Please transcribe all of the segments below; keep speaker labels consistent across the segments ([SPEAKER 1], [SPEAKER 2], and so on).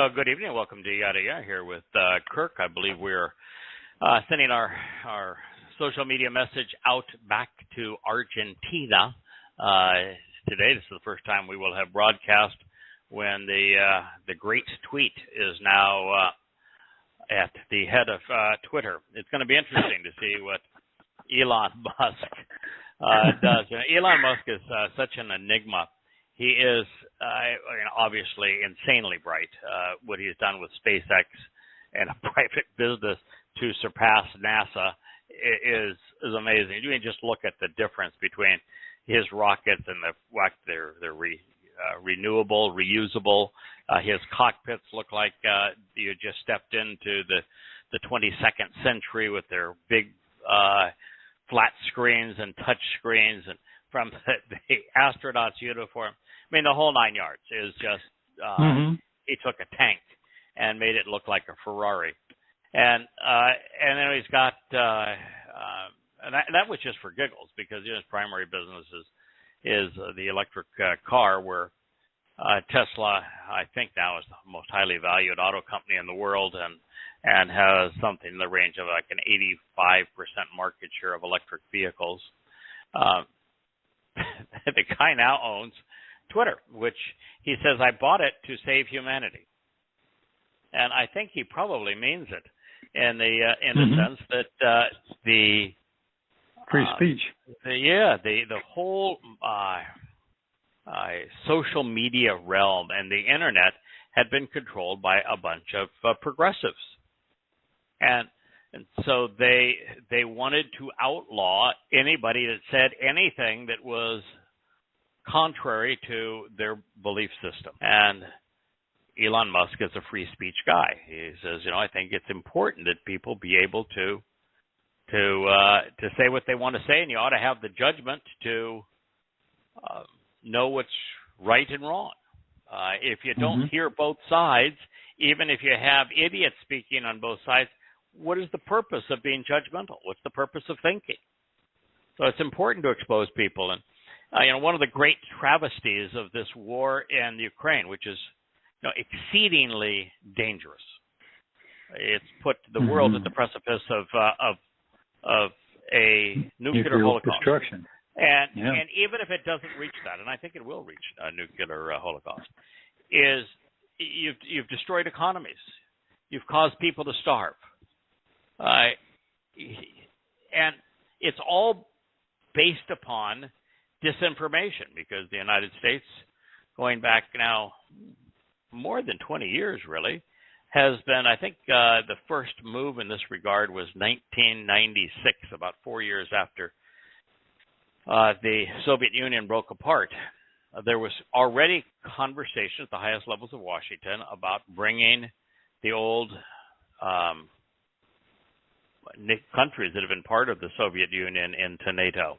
[SPEAKER 1] Well, good evening. Welcome to Yada Yahowah here with Kirk. I believe we're sending our social media message out back to Argentina today. This is the first time we will have broadcast when the great tweet is now at the head of Twitter. It's going to be interesting to see what Elon Musk does. Elon Musk is such an enigma. He is obviously insanely bright. What he's done with SpaceX and a private business to surpass NASA is amazing. You can just look at the difference between his rockets and they're renewable, reusable. His cockpits look like you just stepped into the 22nd century with their big flat screens and touch screens, and from the astronaut's uniform. I mean, the whole nine yards is just, he took a tank and made it look like a Ferrari. And then he's got, and that was just for giggles, because his primary business is the electric car, where Tesla, I think now, is the most highly valued auto company in the world, and has something in the range of like an 85% market share of electric vehicles. The guy now owns Twitter, which he says, I bought it to save humanity. And I think he probably means it in the sense that the
[SPEAKER 2] free speech.
[SPEAKER 1] The whole social media realm and the internet had been controlled by a bunch of progressives, and so they wanted to outlaw anybody that said anything that was contrary to their belief system. And Elon Musk is a free speech guy. He says, I think it's important that people be able to say what they want to say, and you ought to have the judgment to know what's right and wrong. If you don't hear both sides, even if you have idiots speaking on both sides, what is the purpose of being judgmental? What's the purpose of thinking? So it's important to expose people. And one of the great travesties of this war in Ukraine, which is exceedingly dangerous, it's put the world at the precipice of a nuclear holocaust.
[SPEAKER 2] Destruction.
[SPEAKER 1] And even if it doesn't reach that, and I think it will reach a nuclear holocaust, is you've destroyed economies. You've caused people to starve. And it's all based upon disinformation, because the United States, going back now more than 20 years really, has been, I think the first move in this regard was 1996, about 4 years after the Soviet Union broke apart. There was already conversation at the highest levels of Washington about bringing the old countries that have been part of the Soviet Union into NATO,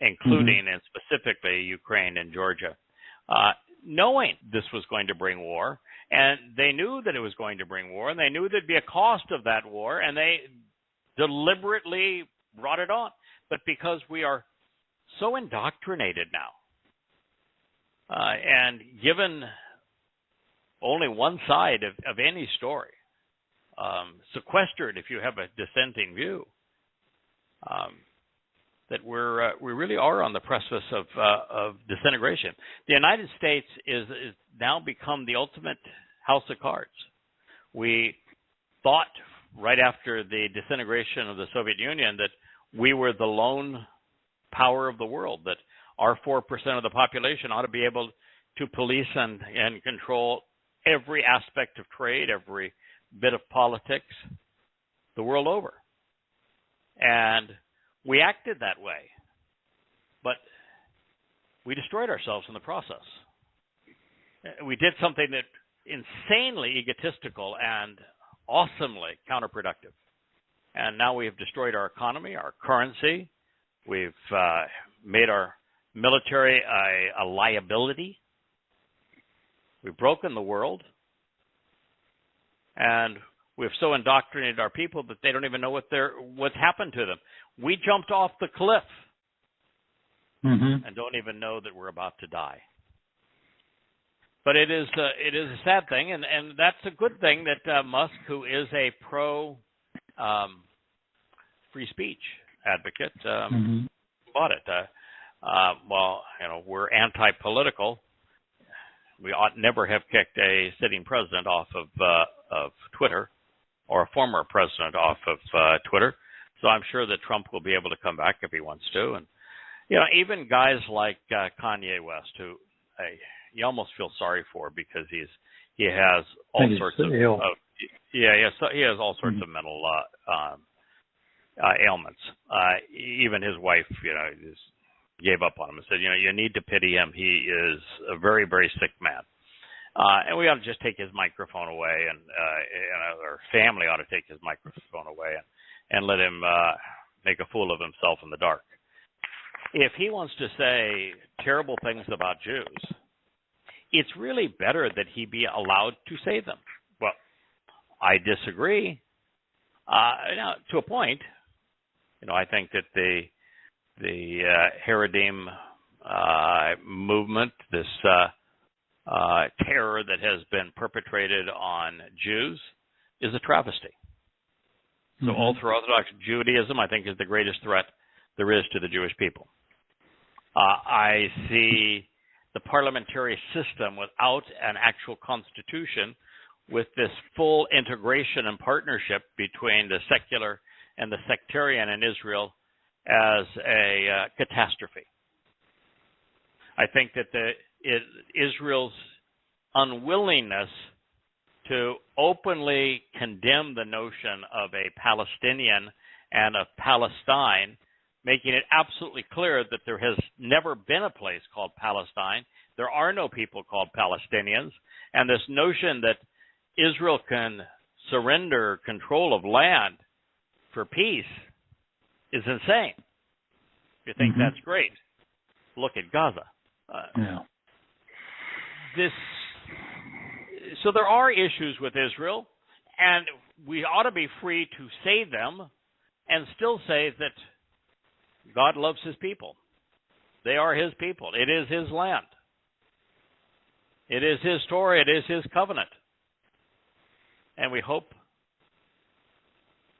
[SPEAKER 1] including and specifically Ukraine and Georgia, knowing this was going to bring war. And they knew that it was going to bring war, and they knew there'd be a cost of that war, and they deliberately brought it on. But because we are so indoctrinated now, and given only one side of any story, sequestered if you have a dissenting view, that we really are on the precipice of disintegration. The United States is now become the ultimate house of cards. We thought right after the disintegration of the Soviet Union that we were the lone power of the world, that our 4% of the population ought to be able to police and control every aspect of trade, every bit of politics, the world over. And we acted that way, but we destroyed ourselves in the process. We did something that insanely egotistical and awesomely counterproductive. And now we have destroyed our economy, our currency. We've made our military a liability. We've broken the world. And we've so indoctrinated our people that they don't even know what's happened to them. We jumped off the cliff and don't even know that we're about to die. But it is a sad thing, and that's a good thing that Musk, who is a pro free speech advocate, bought it. Well, we're anti-political. We ought never have kicked a sitting president off of Twitter, or a former president off of Twitter. So I'm sure that Trump will be able to come back if he wants to. And even guys like Kanye West, who you almost feel sorry for, because he has all sorts of he has all sorts of mental ailments. Even his wife, just gave up on him and said, you need to pity him. He is a very, very sick man. And we ought to just take his microphone away, and our family ought to take his microphone away and let him make a fool of himself in the dark. If he wants to say terrible things about Jews, it's really better that he be allowed to say them. Well, I disagree. Now, to a point, I think that the Haredim movement, this terror that has been perpetrated on Jews, is a travesty. So ultra-Orthodox Judaism, I think, is the greatest threat there is to the Jewish people. I see the parliamentary system without an actual constitution, with this full integration and partnership between the secular and the sectarian in Israel, as a catastrophe. I think that Israel's unwillingness to openly condemn the notion of a Palestinian and of Palestine, making it absolutely clear that there has never been a place called Palestine. There are no people called Palestinians. And this notion that Israel can surrender control of land for peace is insane. You think that's great? Look at Gaza. So there are issues with Israel, and we ought to be free to say them and still say that God loves his people. They are his people. It is his land. It is his Torah. It is his covenant. And we hope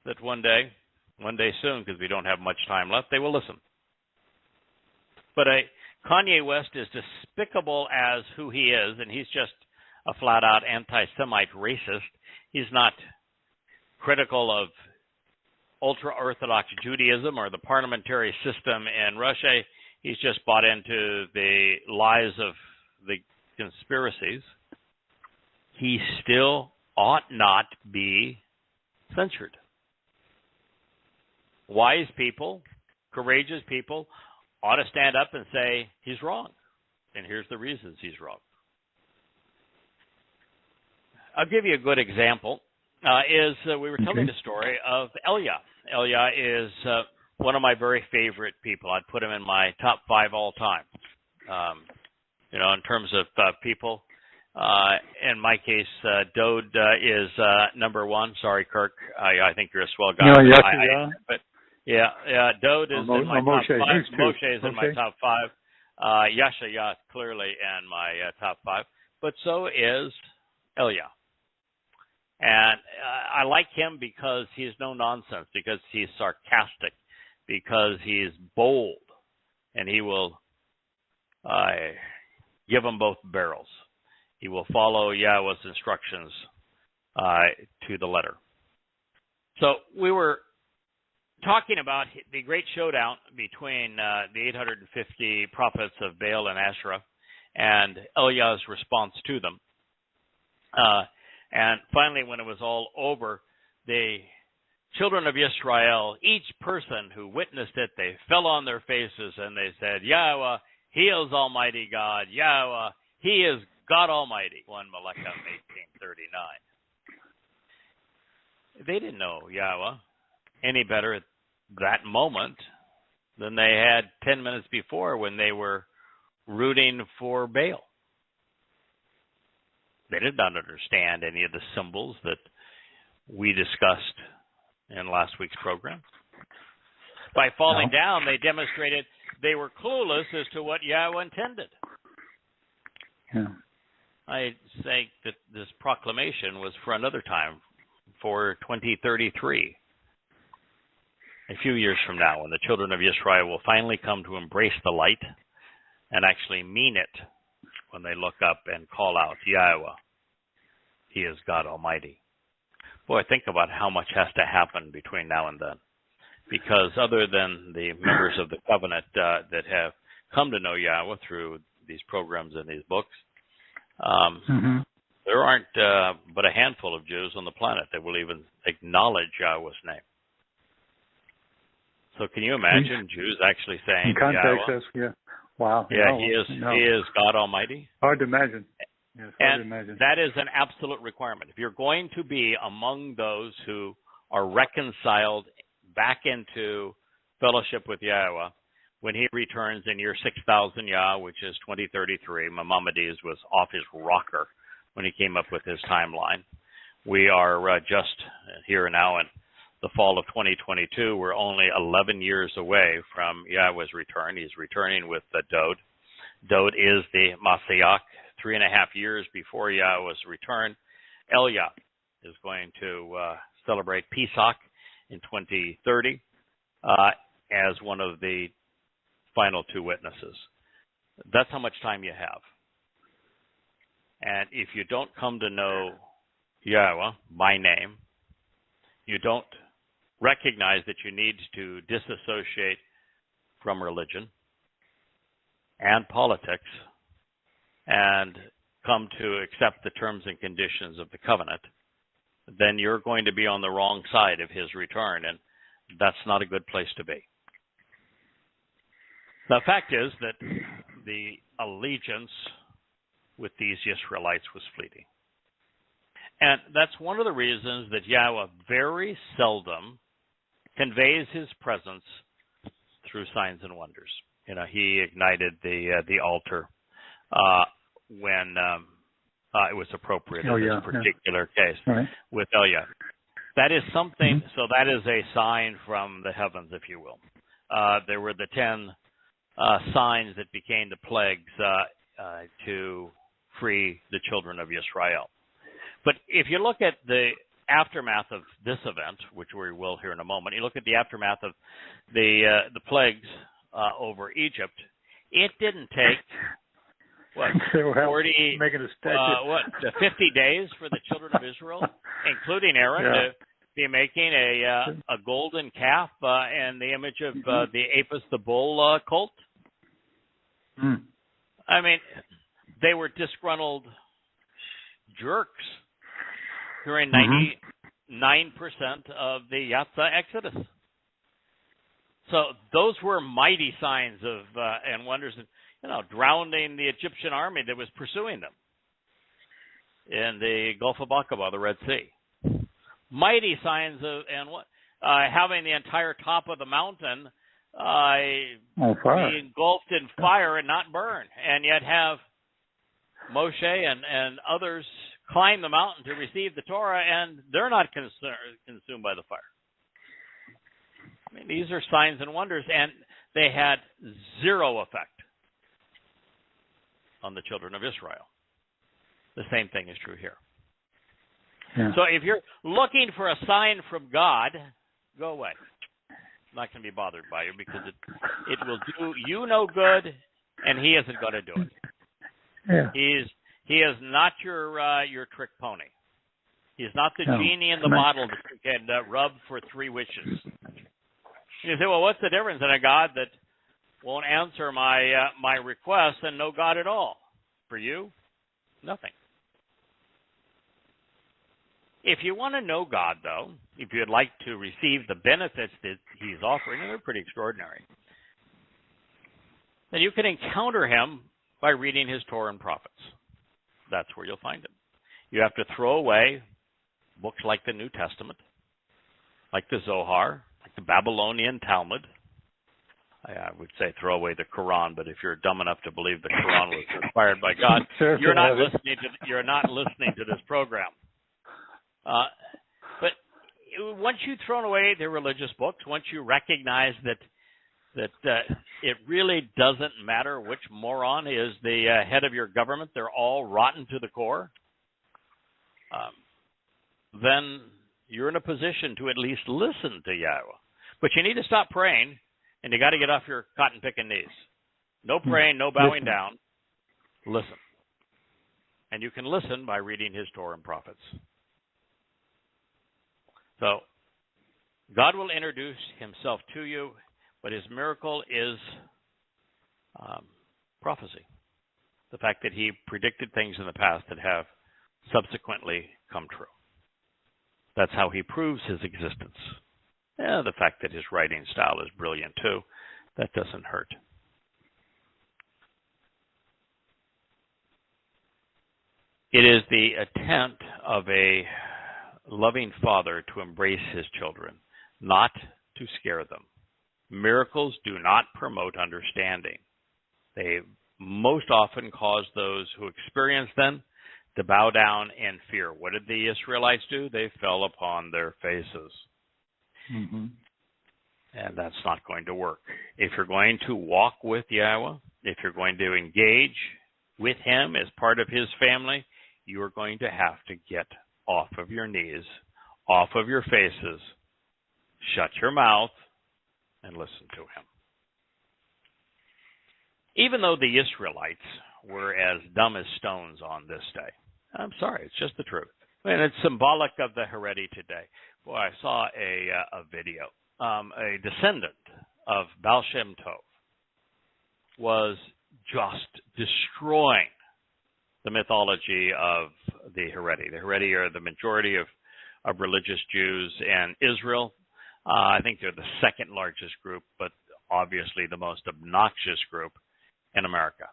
[SPEAKER 1] that one day soon, because we don't have much time left, they will listen. But Kanye West is despicable as who he is, and he's just a flat-out anti-Semite racist. He's not critical of ultra-Orthodox Judaism or the parliamentary system in Russia. He's just bought into the lies of the conspiracies. He still ought not be censored. Wise people, courageous people, ought to stand up and say, he's wrong. And here's the reasons he's wrong. I'll give you a good example. We were telling the story of Elia. Elia is one of my very favorite people. I'd put him in my top 5 all time. In terms of people. In my case, Dode is number 1. Sorry, Kirk. I think you're a swell guy.
[SPEAKER 2] No, yes,
[SPEAKER 1] but Dode is in my top 5. Moshe is in my top 5. Yasha, clearly in my top 5. But so is Elia. And I like him because he's no nonsense, because he's sarcastic, because he's bold, and he will give them both barrels. He will follow Yahweh's instructions to the letter. So we were talking about the great showdown between the 850 prophets of Baal and Asherah and Eliah's response to them. And finally, when it was all over, the children of Israel, each person who witnessed it, they fell on their faces and they said, Yahweh, he is Almighty God. Yahweh, he is God Almighty. 1 Melechim 1839. They didn't know Yahweh any better at that moment than they had 10 minutes before when they were rooting for Baal. They did not understand any of the symbols that we discussed in last week's program. By falling down, they demonstrated they were clueless as to what Yahweh intended.
[SPEAKER 2] Yeah.
[SPEAKER 1] I say that this proclamation was for another time, for 2033. A few years from now, when the children of Israel will finally come to embrace the light and actually mean it when they look up and call out, Yahowah, He is God Almighty. Boy, think about how much has to happen between now and then. Because other than the members of the covenant that have come to know Yahowah through these programs and these books, there aren't but a handful of Jews on the planet that will even acknowledge Yahowah's name. So can you imagine Jews actually saying,
[SPEAKER 2] in context, yeah. Wow.
[SPEAKER 1] Yeah, He is God Almighty?
[SPEAKER 2] Hard to imagine. Yes, hard to
[SPEAKER 1] And
[SPEAKER 2] imagine.
[SPEAKER 1] that is an absolute requirement. If you're going to be among those who are reconciled back into fellowship with Yahowah, when He returns in year 6,000 Yah, which is 2033, Maimonides was off his rocker when he came up with his timeline. We are just here now in the fall of 2022. We're only 11 years away from Yahowah's return. He's returning with Dod. Dod is the Mashiach. 3.5 years before Yahowah's return, Elia is going to celebrate Pesach in 2030 as one of the final two witnesses. That's how much time you have. And if you don't come to know Yahowah by name, you don't recognize that you need to disassociate from religion and politics and come to accept the terms and conditions of the covenant, then you're going to be on the wrong side of His return, and that's not a good place to be. The fact is that the allegiance with these Israelites was fleeting. And that's one of the reasons that Yahowah very seldom conveys His presence through signs and wonders. You know, He ignited the altar when it was appropriate in this particular case with Elia. That is something, so that is a sign from the heavens, if you will. There were the 10 signs that became the plagues to free the children of Israel. But if you look at the aftermath of this event, which we will here in a moment, you look at the aftermath of the plagues over Egypt, it didn't take, 50 days for the children of Israel, including Aaron, to be making a golden calf in the image of the Apis the bull cult. I mean, they were disgruntled jerks during 99% of the Yatza Exodus. So those were mighty signs of and wonders, drowning the Egyptian army that was pursuing them in the Gulf of Aqaba, the Red Sea. Mighty signs of having the entire top of the mountain be engulfed in fire and not burn, and yet have Moshe and others climb the mountain to receive the Torah, and they're not consumed by the fire. I mean, these are signs and wonders, and they had zero effect on the children of Israel. The same thing is true here. Yeah. So if you're looking for a sign from God, go away. I'm not going to be bothered by you, because it will do you no good, and He isn't going to do it.
[SPEAKER 2] Yeah.
[SPEAKER 1] He is not your trick pony. He's not the genie in the bottle that you can rub for 3 wishes. You say, well, what's the difference in a God that won't answer my request and no God at all? For you, nothing. If you want to know God, though, if you'd like to receive the benefits that He's offering, and they're pretty extraordinary, then you can encounter Him by reading His Torah and prophets. That's where you'll find Him. You have to throw away books like the New Testament, like the Zohar, like the Babylonian Talmud. I would say throw away the Quran, but if you're dumb enough to believe the Quran was inspired by God, you're not listening to this program. But once you've thrown away the religious books, once you recognize that that it really doesn't matter which moron is the head of your government. They're all rotten to the core. Then you're in a position to at least listen to Yahweh. But you need to stop praying, and you got to get off your cotton-picking knees. No praying, no bowing down. Listen. And you can listen by reading his Torah and prophets. So, God will introduce himself to you, but his miracle is prophecy. The fact that he predicted things in the past that have subsequently come true. That's how he proves his existence. The fact that his writing style is brilliant too, that doesn't hurt. It is the attempt of a loving father to embrace his children, not to scare them. Miracles do not promote understanding. They most often cause those who experience them to bow down in fear. What did the Israelites do? They fell upon their faces.
[SPEAKER 2] Mm-hmm.
[SPEAKER 1] And that's not going to work. If you're going to walk with Yahweh, if you're going to engage with him as part of his family, you are going to have to get off of your knees, off of your faces, shut your mouth, and listen to him. Even though the Israelites were as dumb as stones on this day, I'm sorry, it's just the truth. And it's symbolic of the Haredi today. Boy, I saw a video. A descendant of Baal Shem Tov was just destroying the mythology of the Haredi. The Haredi are the majority of religious Jews in Israel. I think they're the second largest group, but obviously the most obnoxious group in America.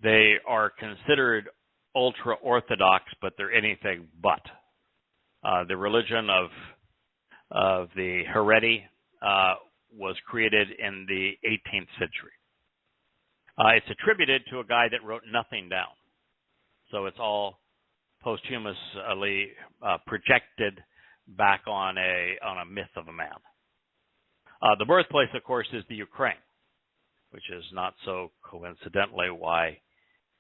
[SPEAKER 1] They are considered ultra-Orthodox, but they're anything but. The religion of the Haredi was created in the 18th century. It's attributed to a guy that wrote nothing down. So it's all posthumously projected back on a myth of a man. The birthplace, of course, is the Ukraine, which is not so coincidentally why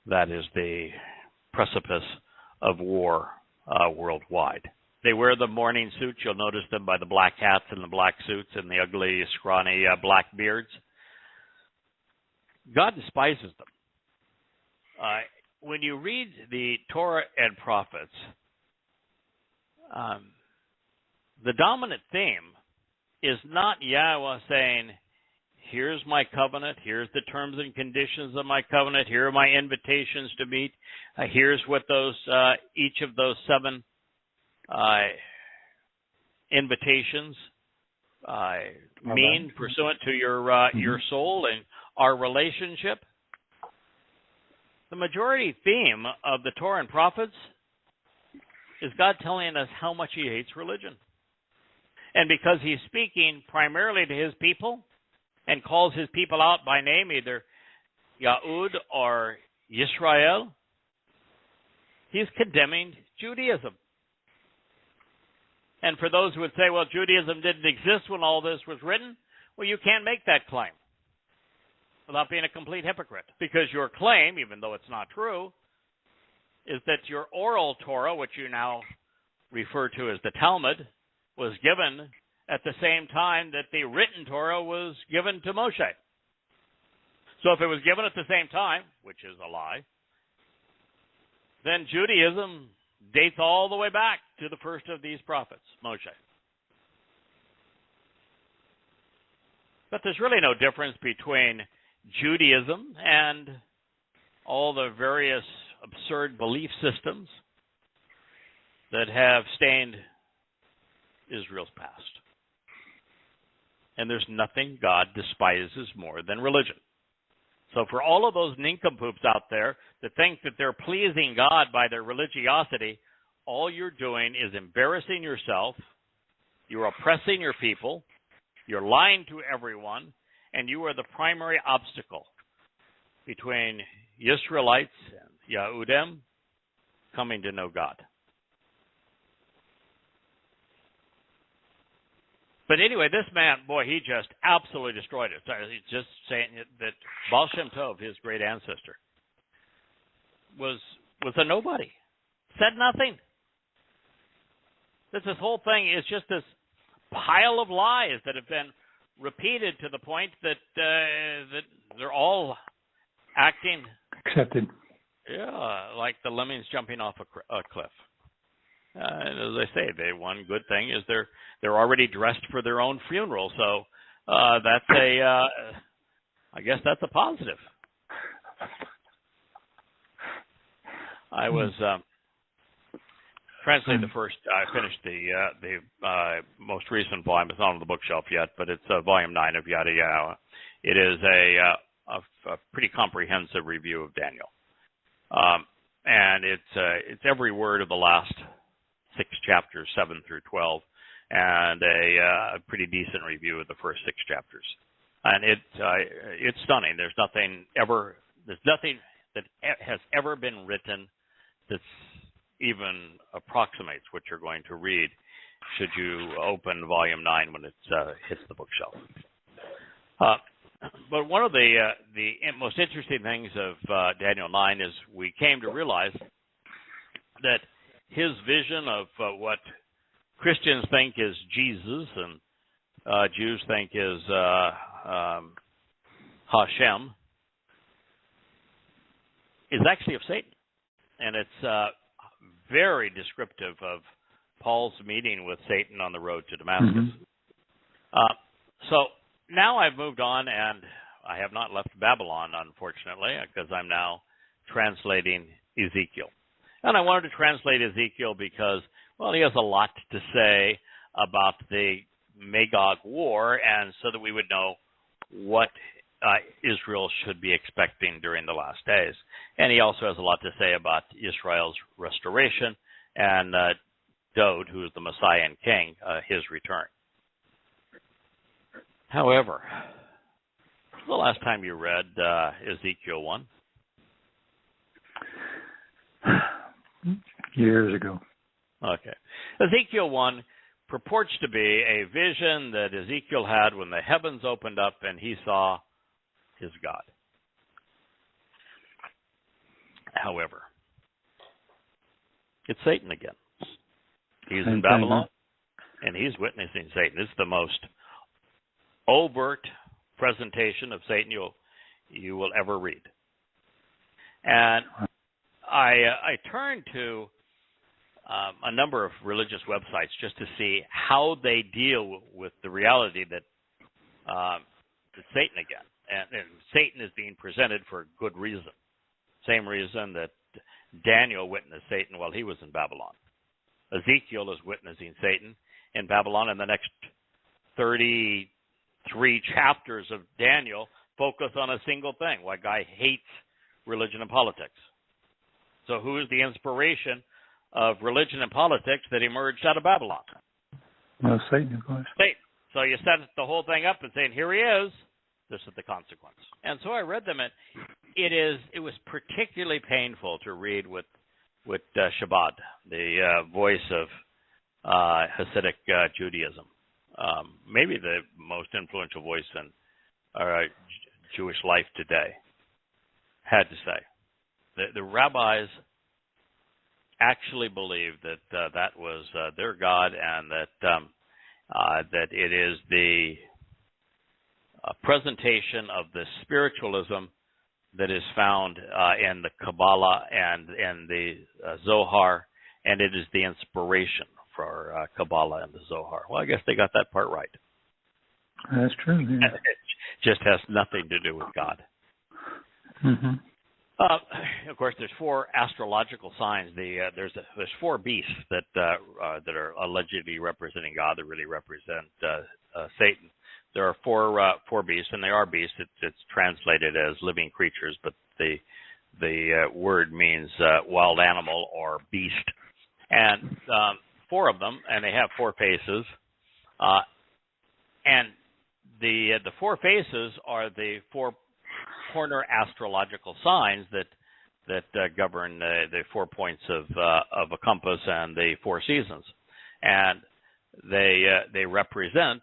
[SPEAKER 1] that is the precipice of war worldwide. They wear the mourning suits. You'll notice them by the black hats and the black suits and the ugly, scrawny black beards. God despises them. When you read the Torah and prophets, the dominant theme is not Yahweh saying, here's my covenant, here's the terms and conditions of my covenant, here are my invitations to meet, here's what those each of those 7 invitations mean pursuant to your soul and our relationship. The majority theme of the Torah and prophets is God telling us how much he hates religion. And because he's speaking primarily to his people and calls his people out by name, either Yahud or Yisrael, he's condemning Judaism. And for those who would say, well, Judaism didn't exist when all this was written, well, you can't make that claim without being a complete hypocrite. Because your claim, even though it's not true, is that your oral Torah, which you now refer to as the Talmud, was given at the same time that the written Torah was given to Moshe. So if it was given at the same time, which is a lie, then Judaism dates all the way back to the first of these prophets, Moshe. But there's really no difference between Judaism and all the various absurd belief systems that have stained Israel's past. And there's nothing God despises more than religion. So for all of those nincompoops out there that think that they're pleasing God by their religiosity, all you're doing is embarrassing yourself, you're oppressing your people, you're lying to everyone, and you are the primary obstacle between Israelites and Yahudim coming to know God. But anyway, this man, boy, he just absolutely destroyed it. So he's just saying that Baal Shem Tov, his great ancestor, was a nobody. Said nothing. This whole thing is just this pile of lies that have been repeated to the point that that they're all acting
[SPEAKER 2] accepted.
[SPEAKER 1] Yeah, like the lemmings jumping off a cliff. And as I say, one good thing is they're already dressed for their own funeral, so that's I guess that's a positive. I was translating the first. I finished the most recent volume. It's not on the bookshelf yet, but it's volume 9 of Yada Yahowah. It is a pretty comprehensive review of Daniel, and it's every word of the last 6 chapters, 7 through 12, and a pretty decent review of the first 6 chapters. And it's stunning. There's nothing that has ever been written that's even approximates what you're going to read should you open volume 9 when it hits the bookshelf. But one of the most interesting things of Daniel 9 is we came to realize that his vision of what Christians think is Jesus and Jews think is Hashem is actually of Satan. And it's very descriptive of Paul's meeting with Satan on the road to Damascus. Mm-hmm. So now I've moved on, and I have not left Babylon, unfortunately, because I'm now translating Ezekiel. And I wanted to translate Ezekiel because, well, he has a lot to say about the Magog War, and so that we would know what Israel should be expecting during the last days. And he also has a lot to say about Israel's restoration and Dod, who is the Messiah and King, his return. However, the last time you read Ezekiel 1?
[SPEAKER 2] Years ago.
[SPEAKER 1] Okay. Ezekiel 1 purports to be a vision that Ezekiel had when the heavens opened up and he saw his God. However, it's Satan again. He's in Babylon, and he's witnessing Satan. It's the most overt presentation of Satan you will ever read. And I turned to a number of religious websites just to see how they deal with the reality that it's Satan again. And Satan is being presented for good reason. Same reason that Daniel witnessed Satan while he was in Babylon. Ezekiel is witnessing Satan in Babylon, and the next 33 chapters of Daniel focus on a single thing, why guy hates religion and politics. So who is the inspiration of religion and politics that emerged out of Babylon?
[SPEAKER 2] Well, Satan, of course.
[SPEAKER 1] Satan. So you set the whole thing up and saying, here he is. This is the consequence. And so I read them, and it was particularly painful to read with Shabat, the voice of Hasidic Judaism, maybe the most influential voice in Jewish life today, had to say. The rabbis actually believed that that was their God, and that it is the presentation of the spiritualism that is found in the Kabbalah and in the Zohar, and it is the inspiration for Kabbalah and the Zohar. Well, I guess they got that part right.
[SPEAKER 2] That's true. Yeah.
[SPEAKER 1] It just has nothing to do with God.
[SPEAKER 2] Mm-hmm.
[SPEAKER 1] Of course, there's 4 astrological signs. There's 4 beasts that are allegedly representing God that really represent Satan. There are 4 beasts, and they are beasts. It's translated as living creatures, but the word means wild animal or beast. And 4 of them, and they have 4 faces. And the 4 faces are the 4 corner astrological signs that govern the 4 points of a compass and the 4 seasons, and they represent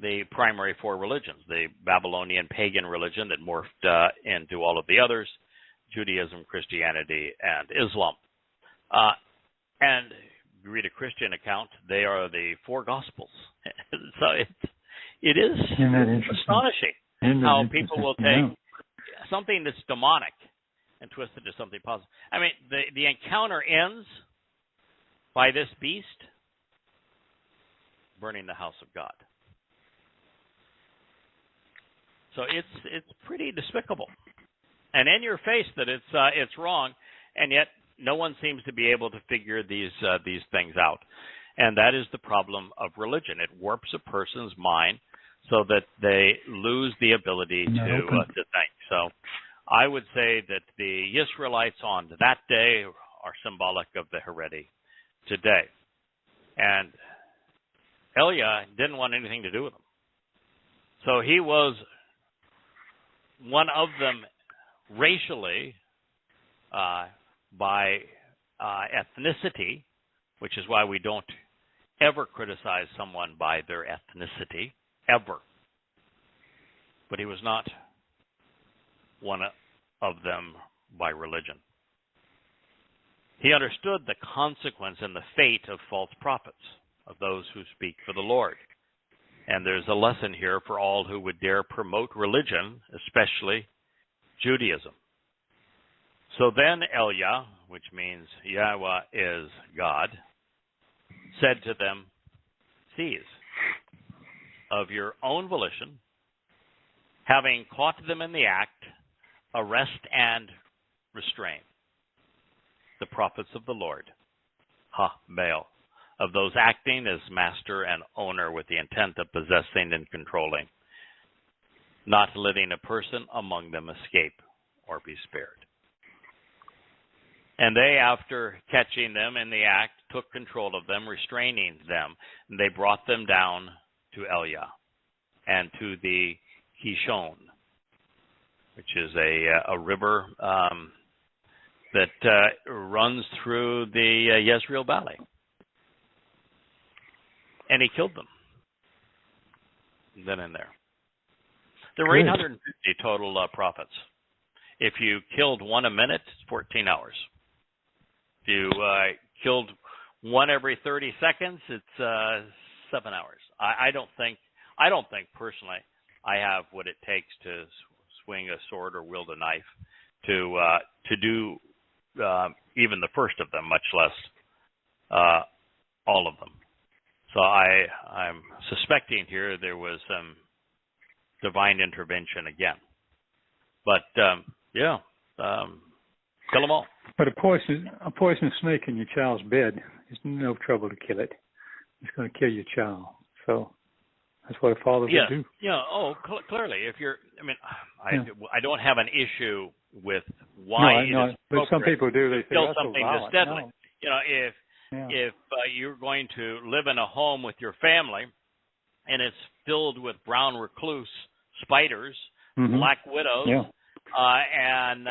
[SPEAKER 1] the primary four religions, the Babylonian pagan religion that morphed into all of the others, Judaism, Christianity, and Islam. And you read a Christian account, they are the four Gospels. So it is astonishing how people will take something that's demonic and twist it to something positive. I mean, the encounter ends by this beast burning the house of God. So it's pretty despicable, and in your face that it's wrong, and yet no one seems to be able to figure these things out, and that is the problem of religion. It warps a person's mind so that they lose the ability to think. So, I would say that the Israelites on that day are symbolic of the Haredi today, and Elia didn't want anything to do with them, so he was one of them racially, by ethnicity, which is why we don't ever criticize someone by their ethnicity, ever. But he was not one of them by religion. He understood the consequence and the fate of false prophets, of those who speak for the Lord. And there's a lesson here for all who would dare promote religion, especially Judaism. So then Elia, which means Yahweh is God, said to them, "Cease of your own volition, having caught them in the act, arrest and restrain the prophets of the Lord, Baal, of those acting as master and owner with the intent of possessing and controlling, not letting a person among them escape or be spared." And they, after catching them in the act, took control of them, restraining them, and they brought them down to Elia and to the Kishon, which is a river that runs through the Jezreel Valley. And he killed them then and there. There were 850 total prophets. If you killed one a minute, it's 14 hours. If you killed one every 30 seconds, it's 7 hours. I don't think personally I have what it takes to swing a sword or wield a knife to do even the first of them, much less all of them. So I'm suspecting here there was some divine intervention again. But kill them all.
[SPEAKER 2] But a poisonous snake in your child's bed is no trouble to kill it. It's going to kill your child. So that's what a father would do.
[SPEAKER 1] Yeah. Oh, clearly. If you're, I don't have an issue with why it is
[SPEAKER 2] but some people do. They
[SPEAKER 1] kill
[SPEAKER 2] think
[SPEAKER 1] something that's deadly. No. If you're going to live in a home with your family and it's filled with brown recluse spiders, black widows, and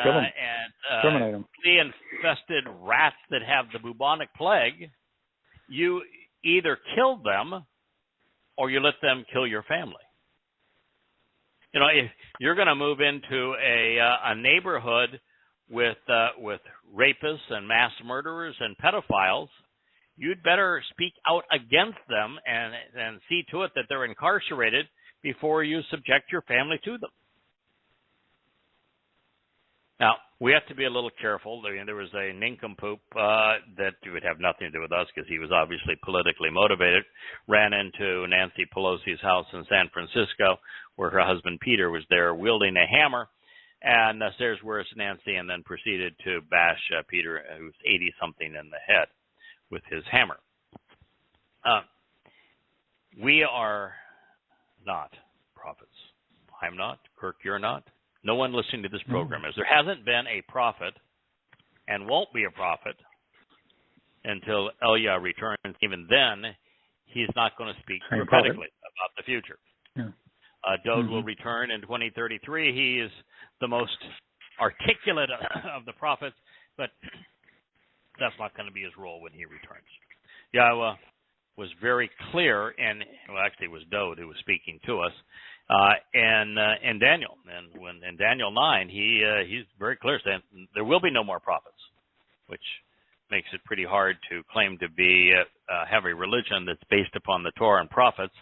[SPEAKER 1] flea-infested rats that have the bubonic plague, you either kill them or you let them kill your family. If you're going to move into a neighborhood with rapists and mass murderers and pedophiles, you'd better speak out against them and see to it that they're incarcerated before you subject your family to them. Now, we have to be a little careful. There was a nincompoop that would have nothing to do with us because he was obviously politically motivated, ran into Nancy Pelosi's house in San Francisco where her husband Peter was there wielding a hammer, and there's where's Nancy, and then proceeded to bash Peter, who's 80-something, in the head with his hammer. We are not prophets. I'm not. Kirk, you're not. No one listening to this program is. There hasn't been a prophet and won't be a prophet until Elia returns. Even then, he's not going to speak prophetically about the future. Dode will return in 2033. He is the most articulate of the prophets, but that's not going to be his role when he returns. Yahweh, was very clear, and well, actually, it was Dode who was speaking to us in Daniel. And when in Daniel 9, he's very clear saying there will be no more prophets, which makes it pretty hard to claim to be have a religion that's based upon the Torah and prophets,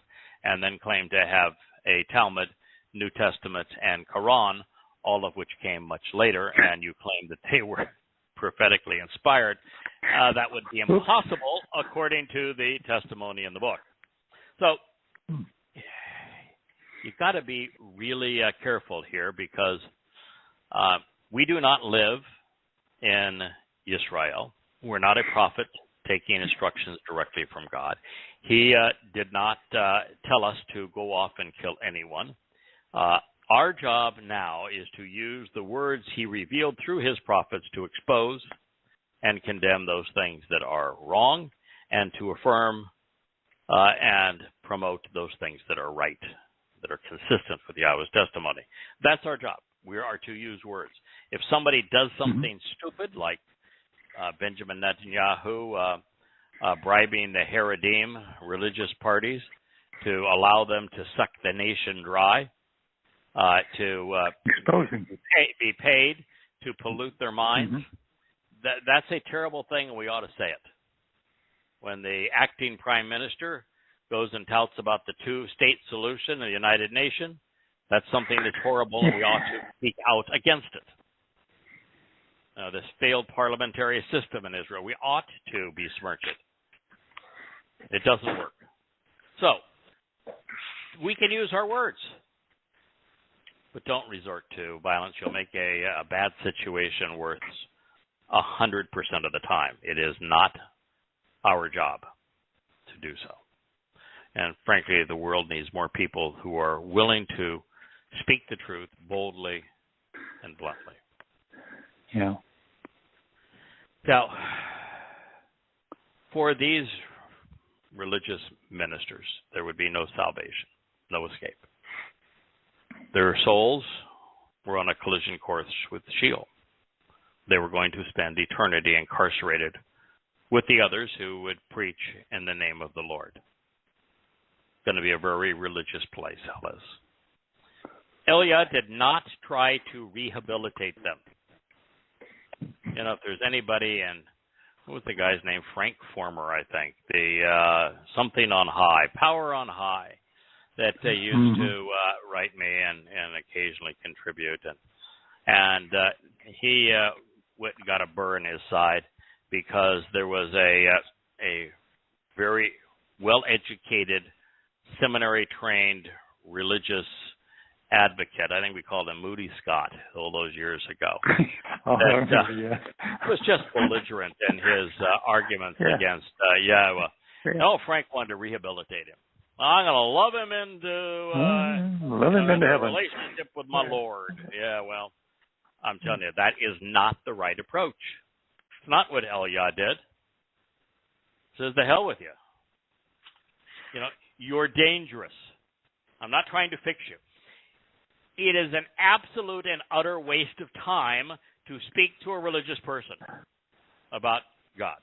[SPEAKER 1] and then claim to have a Talmud, New Testament, and Quran, all of which came much later, and you claim that they were prophetically inspired. That would be impossible according to the testimony in the book. So you've got to be really careful here, because we do not live in Israel. We're not a prophet taking instructions directly from God. He did not tell us to go off and kill anyone. Our job now is to use the words he revealed through his prophets to expose and condemn those things that are wrong, and to affirm and promote those things that are right, that are consistent with Yahweh's testimony. That's our job. We are to use words. If somebody does something stupid, like Benjamin Netanyahu bribing the Haredim religious parties to allow them to suck the nation dry, to
[SPEAKER 2] espousing,
[SPEAKER 1] be paid to pollute their minds, that's a terrible thing, and we ought to say it. When the acting prime minister goes and touts about the two-state solution in the United Nations, that's something that's horrible, and we ought to speak out against it. This failed parliamentary system in Israel, we ought to besmirch it. It doesn't work. So, we can use our words, but don't resort to violence. You'll make a bad situation worse 100% of the time. It is not our job to do so. And frankly, the world needs more people who are willing to speak the truth boldly and bluntly.
[SPEAKER 2] Yeah.
[SPEAKER 1] Now, for these religious ministers, there would be no salvation, no escape. Their souls were on a collision course with Sheol. They were going to spend eternity incarcerated with the others who would preach in the name of the Lord. It's going to be a very religious place, hell is. Elia did not try to rehabilitate them. You know, if there's anybody in, what was the guy's name? Frank Former, I think. The something on high, power on high, that they used to write me and occasionally contribute. And he got a burr in his side because there was a very well-educated, seminary-trained religious advocate. I think we called him Moody Scott all those years ago. Was just belligerent in his arguments against Yahweh. Yeah. Frank wanted to rehabilitate him. I'm going to love him into
[SPEAKER 2] heaven.
[SPEAKER 1] Relationship with my Lord. Yeah, well, I'm telling you, that is not the right approach. It's not what Elia did. He says, the hell with you. You know, you're dangerous. I'm not trying to fix you. It is an absolute and utter waste of time to speak to a religious person about God,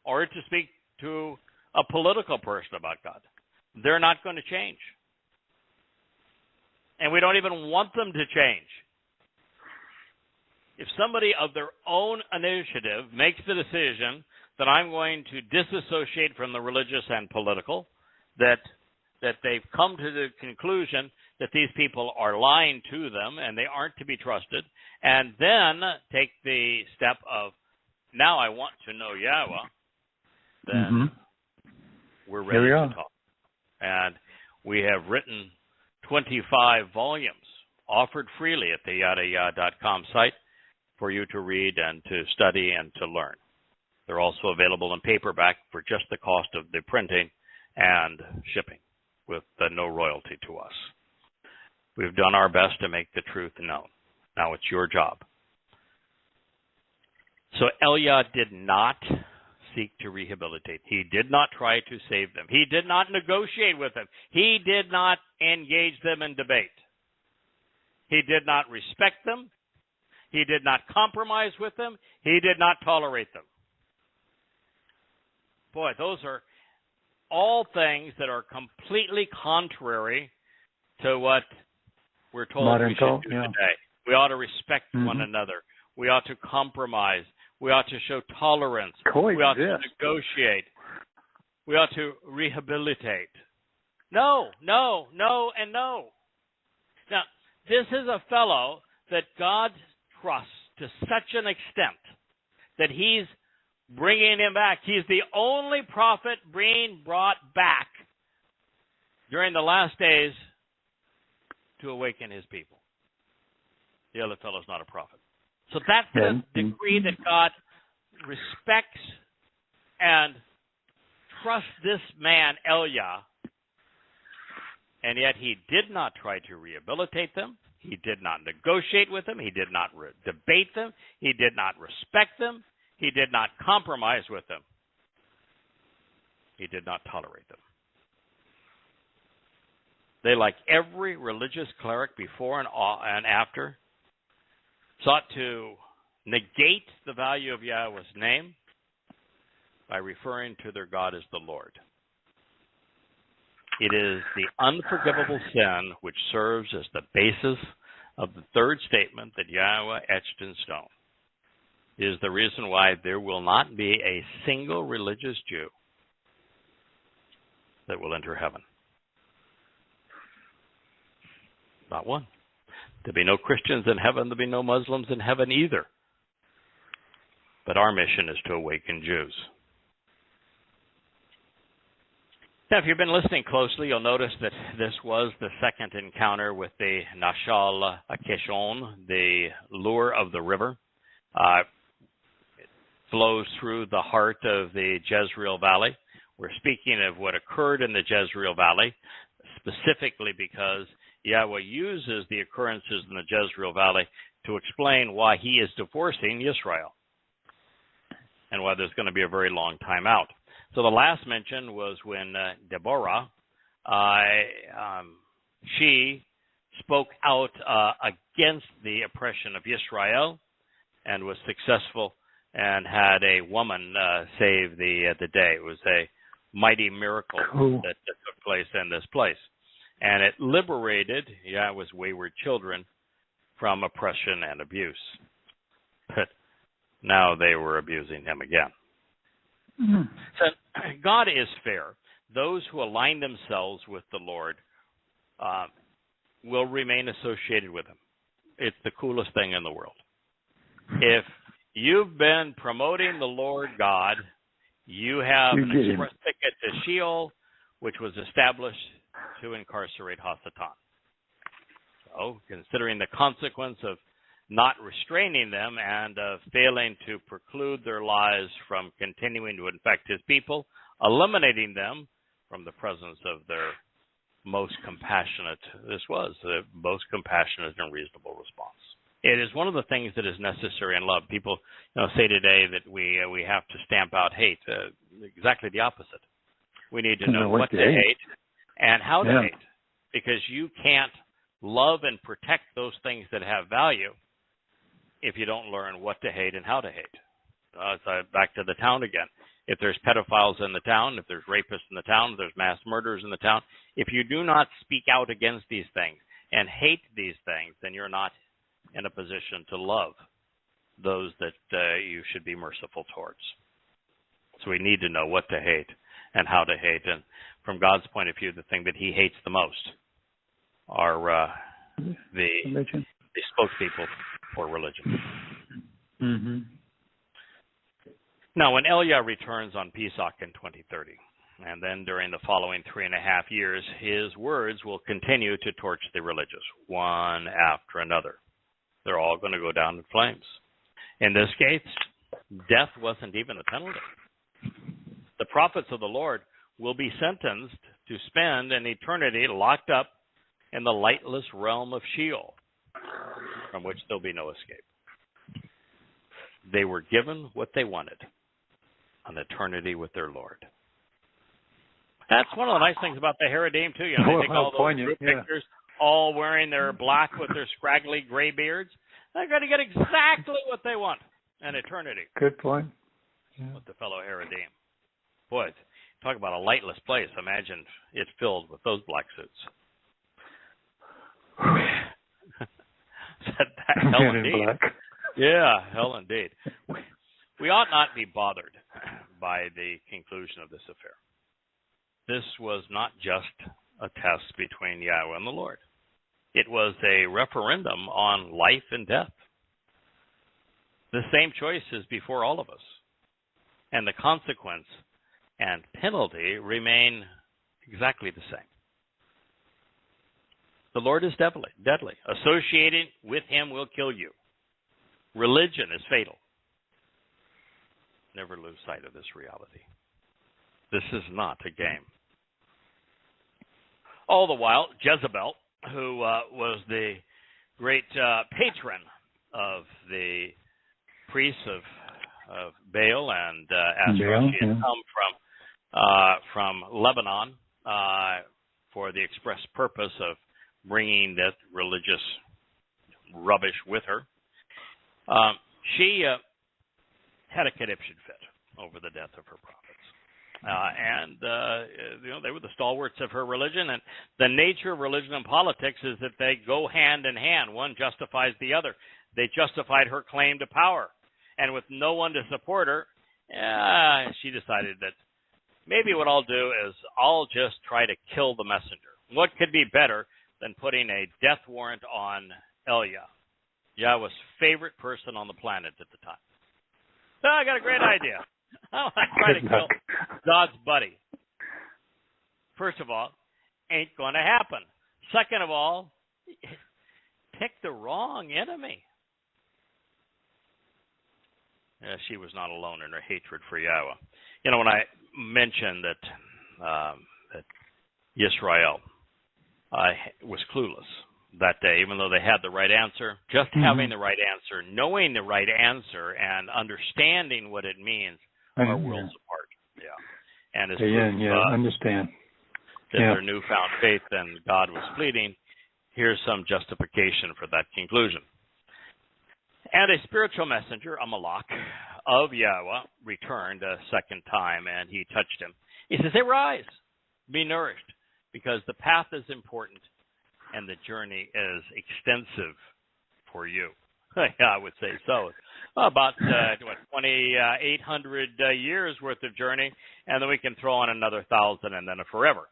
[SPEAKER 1] or to speak to a political person about God. They're not going to change. And we don't even want them to change. If somebody of their own initiative makes the decision that I'm going to disassociate from the religious and political, that they've come to the conclusion that these people are lying to them and they aren't to be trusted, and then take the step of, now I want to know Yahweh, then we're ready to talk. And we have written 25 volumes offered freely at the YadaYah.com site for you to read and to study and to learn. They're also available in paperback for just the cost of the printing and shipping, with no royalty to us. We've done our best to make the truth known. Now it's your job. So Elia did not seek to rehabilitate. He did not try to save them. He did not negotiate with them. He did not engage them in debate. He did not respect them. He did not compromise with them. He did not tolerate them. Boy, those are all things that are completely contrary to what we're told
[SPEAKER 2] Modern
[SPEAKER 1] we should
[SPEAKER 2] thought,
[SPEAKER 1] do
[SPEAKER 2] yeah.
[SPEAKER 1] today. We ought to respect one another. We ought to compromise. We ought to show tolerance.
[SPEAKER 2] Coexist.
[SPEAKER 1] We ought to negotiate. We ought to rehabilitate. No, no, no, and no. Now, this is a fellow that God trusts to such an extent that he's bringing him back. He's the only prophet being brought back during the last days to awaken his people. The other fellow's not a prophet. So that's the degree that God respects and trusts this man, Elia, and yet he did not try to rehabilitate them. He did not negotiate with them. He did not debate them. He did not respect them. He did not compromise with them. He did not tolerate them. They, like every religious cleric before and after, sought to negate the value of Yahweh's name by referring to their God as the Lord. It is the unforgivable sin which serves as the basis of the third statement that Yahweh etched in stone. It is the reason why there will not be a single religious Jew that will enter heaven. Not one. There'll be no Christians in heaven. There'll be no Muslims in heaven either. But our mission is to awaken Jews. Now, if you've been listening closely, you'll notice that this was the second encounter with the Nashal Kishon, the lure of the river. It flows through the heart of the Jezreel Valley. We're speaking of what occurred in the Jezreel Valley, specifically because Yahweh uses the occurrences in the Jezreel Valley to explain why he is divorcing Israel and why there's going to be a very long time out. So the last mention was when Deborah, she spoke out against the oppression of Israel and was successful and had a woman save the day. It was a mighty miracle that took place in this place. And it liberated Yahweh's wayward children from oppression and abuse. But now they were abusing him again. So God is fair. Those who align themselves with the Lord will remain associated with him. It's the coolest thing in the world. If you've been promoting the Lord God, you have an express ticket to Sheol, which was established to incarcerate Hasatan. So, considering the consequence of not restraining them and of failing to preclude their lives from continuing to infect his people, eliminating them from the presence of their most compassionate, this was the most compassionate and reasonable response. It is one of the things that is necessary in love. People say today that we have to stamp out hate. Exactly the opposite. We need to know what to hate and how to hate, because you can't love and protect those things that have value if you don't learn what to hate and how to hate. So back to the town again. If there's pedophiles in the town, if there's rapists in the town, if there's mass murderers in the town, if you do not speak out against these things and hate these things, then you're not in a position to love those that you should be merciful towards. So we need to know what to hate and how to hate. And from God's point of view, the thing that he hates the most are the spokespeople for religion.
[SPEAKER 2] Mm-hmm.
[SPEAKER 1] Now, when Elia returns on Pesach in 2030, and then during the following 3.5 years, his words will continue to torch the religious, one after another. They're all going to go down in flames. In this case, death wasn't even the penalty. The prophets of the Lord will be sentenced to spend an eternity locked up in the lightless realm of Sheol, from which there'll be no escape. They were given what they wanted, an eternity with their Lord. That's one of the nice things about the Haredim, too. They take all those group pictures, all wearing their black with their scraggly gray beards. They're going to get exactly what they want, an eternity.
[SPEAKER 2] Good point.
[SPEAKER 1] With the fellow Haredim. Boy, talk about a lightless place. Imagine it filled with those black suits. Hell indeed. Yeah, hell indeed. We ought not be bothered by the conclusion of this affair. This was not just a test between Yahweh and the Lord. It was a referendum on life and death. The same choice is before all of us. And the consequence and penalty remain exactly the same. The Lord is deadly. Associating with him will kill you. Religion is fatal. Never lose sight of this reality. This is not a game. All the while, Jezebel, who was the great patron of the priests of Baal and Asherah, she had come from Lebanon for the express purpose of bringing that religious rubbish with her. She had a conniption fit over the death of her prophets. They were the stalwarts of her religion, and the nature of religion and politics is that they go hand in hand. One justifies the other. They justified her claim to power, and with no one to support her, she decided that maybe what I'll do is I'll just try to kill the messenger. What could be better than putting a death warrant on Eliah, Yahweh's favorite person on the planet at the time? So I got a great idea. I'm trying to kill God's buddy. First of all, ain't going to happen. Second of all, pick the wrong enemy. She was not alone in her hatred for Yahweh. You know, when I mentioned that Yisrael was clueless that day, even though they had the right answer, just having the right answer, knowing the right answer, and understanding what it means are worlds apart. Yeah. And as proof,
[SPEAKER 2] understand
[SPEAKER 1] that their newfound faith in God was fleeting, here's some justification for that conclusion. And a spiritual messenger, a malach of Yahweh, returned a second time, and he touched him. He says, "Arise, be nourished, because the path is important, and the journey is extensive for you." I would say so. About 2,800 years worth of journey, and then we can throw on another 1,000, and then a forever.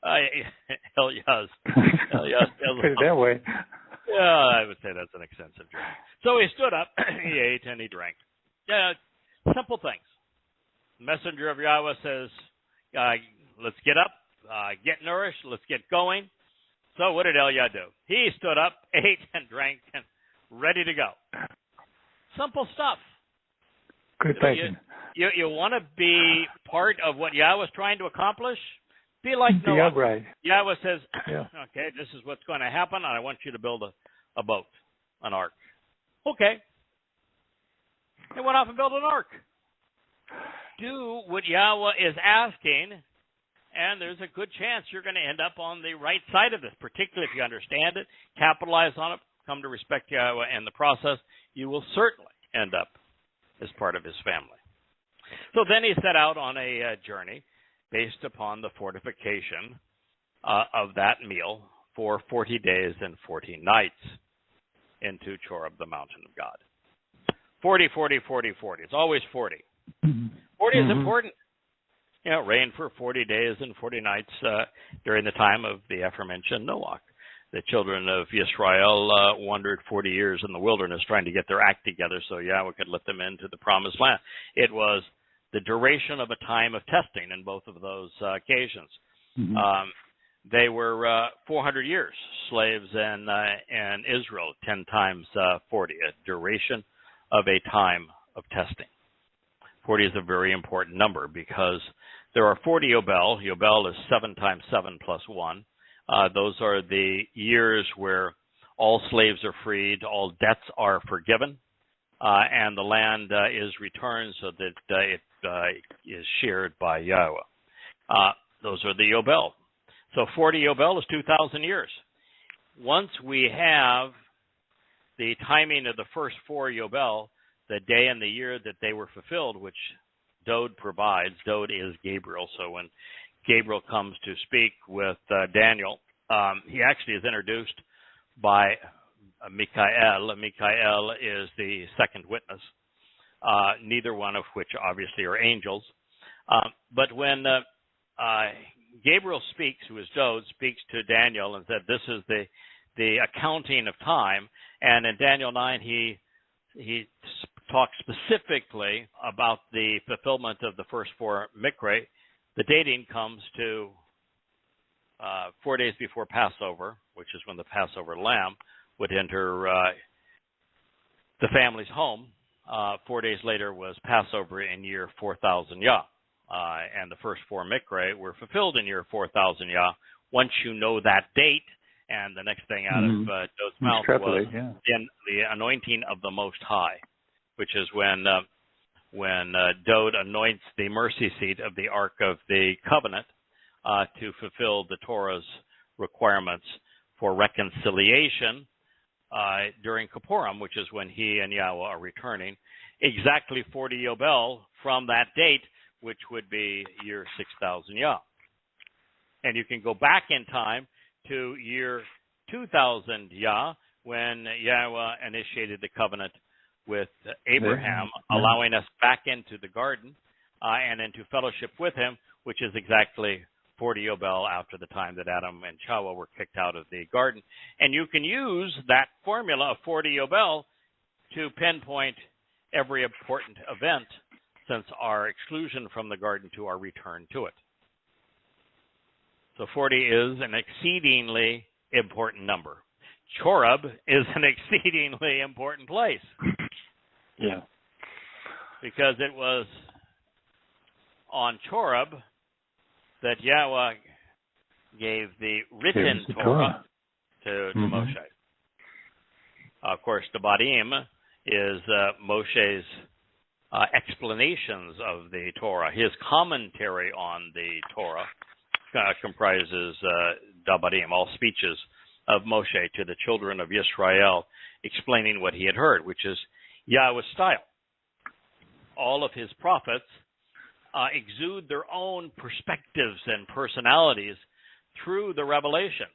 [SPEAKER 1] Elias.
[SPEAKER 2] Put it that way.
[SPEAKER 1] Yeah, I would say that's an extensive journey. So he stood up, he ate, and he drank. Simple things. The messenger of Yahweh says, let's get up, get nourished, let's get going. So what did Eliah do? He stood up, ate, and drank, and ready to go. Simple stuff.
[SPEAKER 2] Good thinking.
[SPEAKER 1] You want to be part of what Yahweh's trying to accomplish? Be like Noah.
[SPEAKER 2] Be upright.
[SPEAKER 1] Yahweh says, okay, this is what's going to happen, and I want you to build a boat, an ark. Okay. They went off and built an ark. Do what Yahweh is asking, and there's a good chance you're going to end up on the right side of this, particularly if you understand it, capitalize on it, come to respect Yahweh in the process. You will certainly end up as part of his family. So then he set out on a journey based upon the fortification of that meal for 40 days and 40 nights into Towrah of the mountain of God. 40, 40, 40, 40. It's always 40. 40 is important. You know, it rained for 40 days and 40 nights during the time of the aforementioned Noah. The children of Israel wandered 40 years in the wilderness trying to get their act together so Yahweh could let them into the promised land. It was the duration of a time of testing in both of those occasions. They were 400 years slaves in Israel, 10 times 40, a duration of a time of testing. 40 is a very important number because there are 40 Yobel. Yobel is 7 times 7 plus 1. Those are the years where all slaves are freed, all debts are forgiven, and the land is returned so that it is shared by Yahweh. Those are the Yobel. So 40 Yobel is 2,000 years. Once we have the timing of the first 4 Yobel, the day and the year that they were fulfilled, which Dode provides. Dode is Gabriel. So when Gabriel comes to speak with Daniel, he actually is introduced by Michael. Michael is the second witness, neither one of which obviously are angels. But when Gabriel speaks, who is Dode, speaks to Daniel and said, this is the accounting of time. And in Daniel 9, he talks specifically about the fulfillment of the first four Mikra. The dating comes to 4 days before Passover, which is when the Passover lamb would enter the family's home. 4 days later was Passover in year 4000 Yah. And the first four Mikra were fulfilled in year 4000 Yah. Once you know that date, and the next thing out of Dode's mouth was the anointing of the Most High, which is when Dode anoints the mercy seat of the Ark of the Covenant to fulfill the Torah's requirements for reconciliation during Kippurim, which is when he and Yahweh are returning, exactly 40 Yobel from that date, which would be year 6000 Yah. And you can go back in time to year 2000 Yah, when Yahweh initiated the covenant with Abraham, allowing us back into the garden and into fellowship with him, which is exactly 40 Yobel after the time that Adam and Chawah were kicked out of the garden. And you can use that formula of 40 Yobel to pinpoint every important event since our exclusion from the garden to our return to it. So 40 is an exceedingly important number. Chorub is an exceedingly important place.
[SPEAKER 2] Yeah.
[SPEAKER 1] Because it was on Chorub that Yahweh gave the written Torah to Moshe. Of course, the Badim is Moshe's explanations of the Torah. His commentary on the Torah comprises Dabarim, all speeches of Moshe to the children of Yisrael, explaining what he had heard, which is Yahweh's style. All of his prophets exude their own perspectives and personalities through the revelation,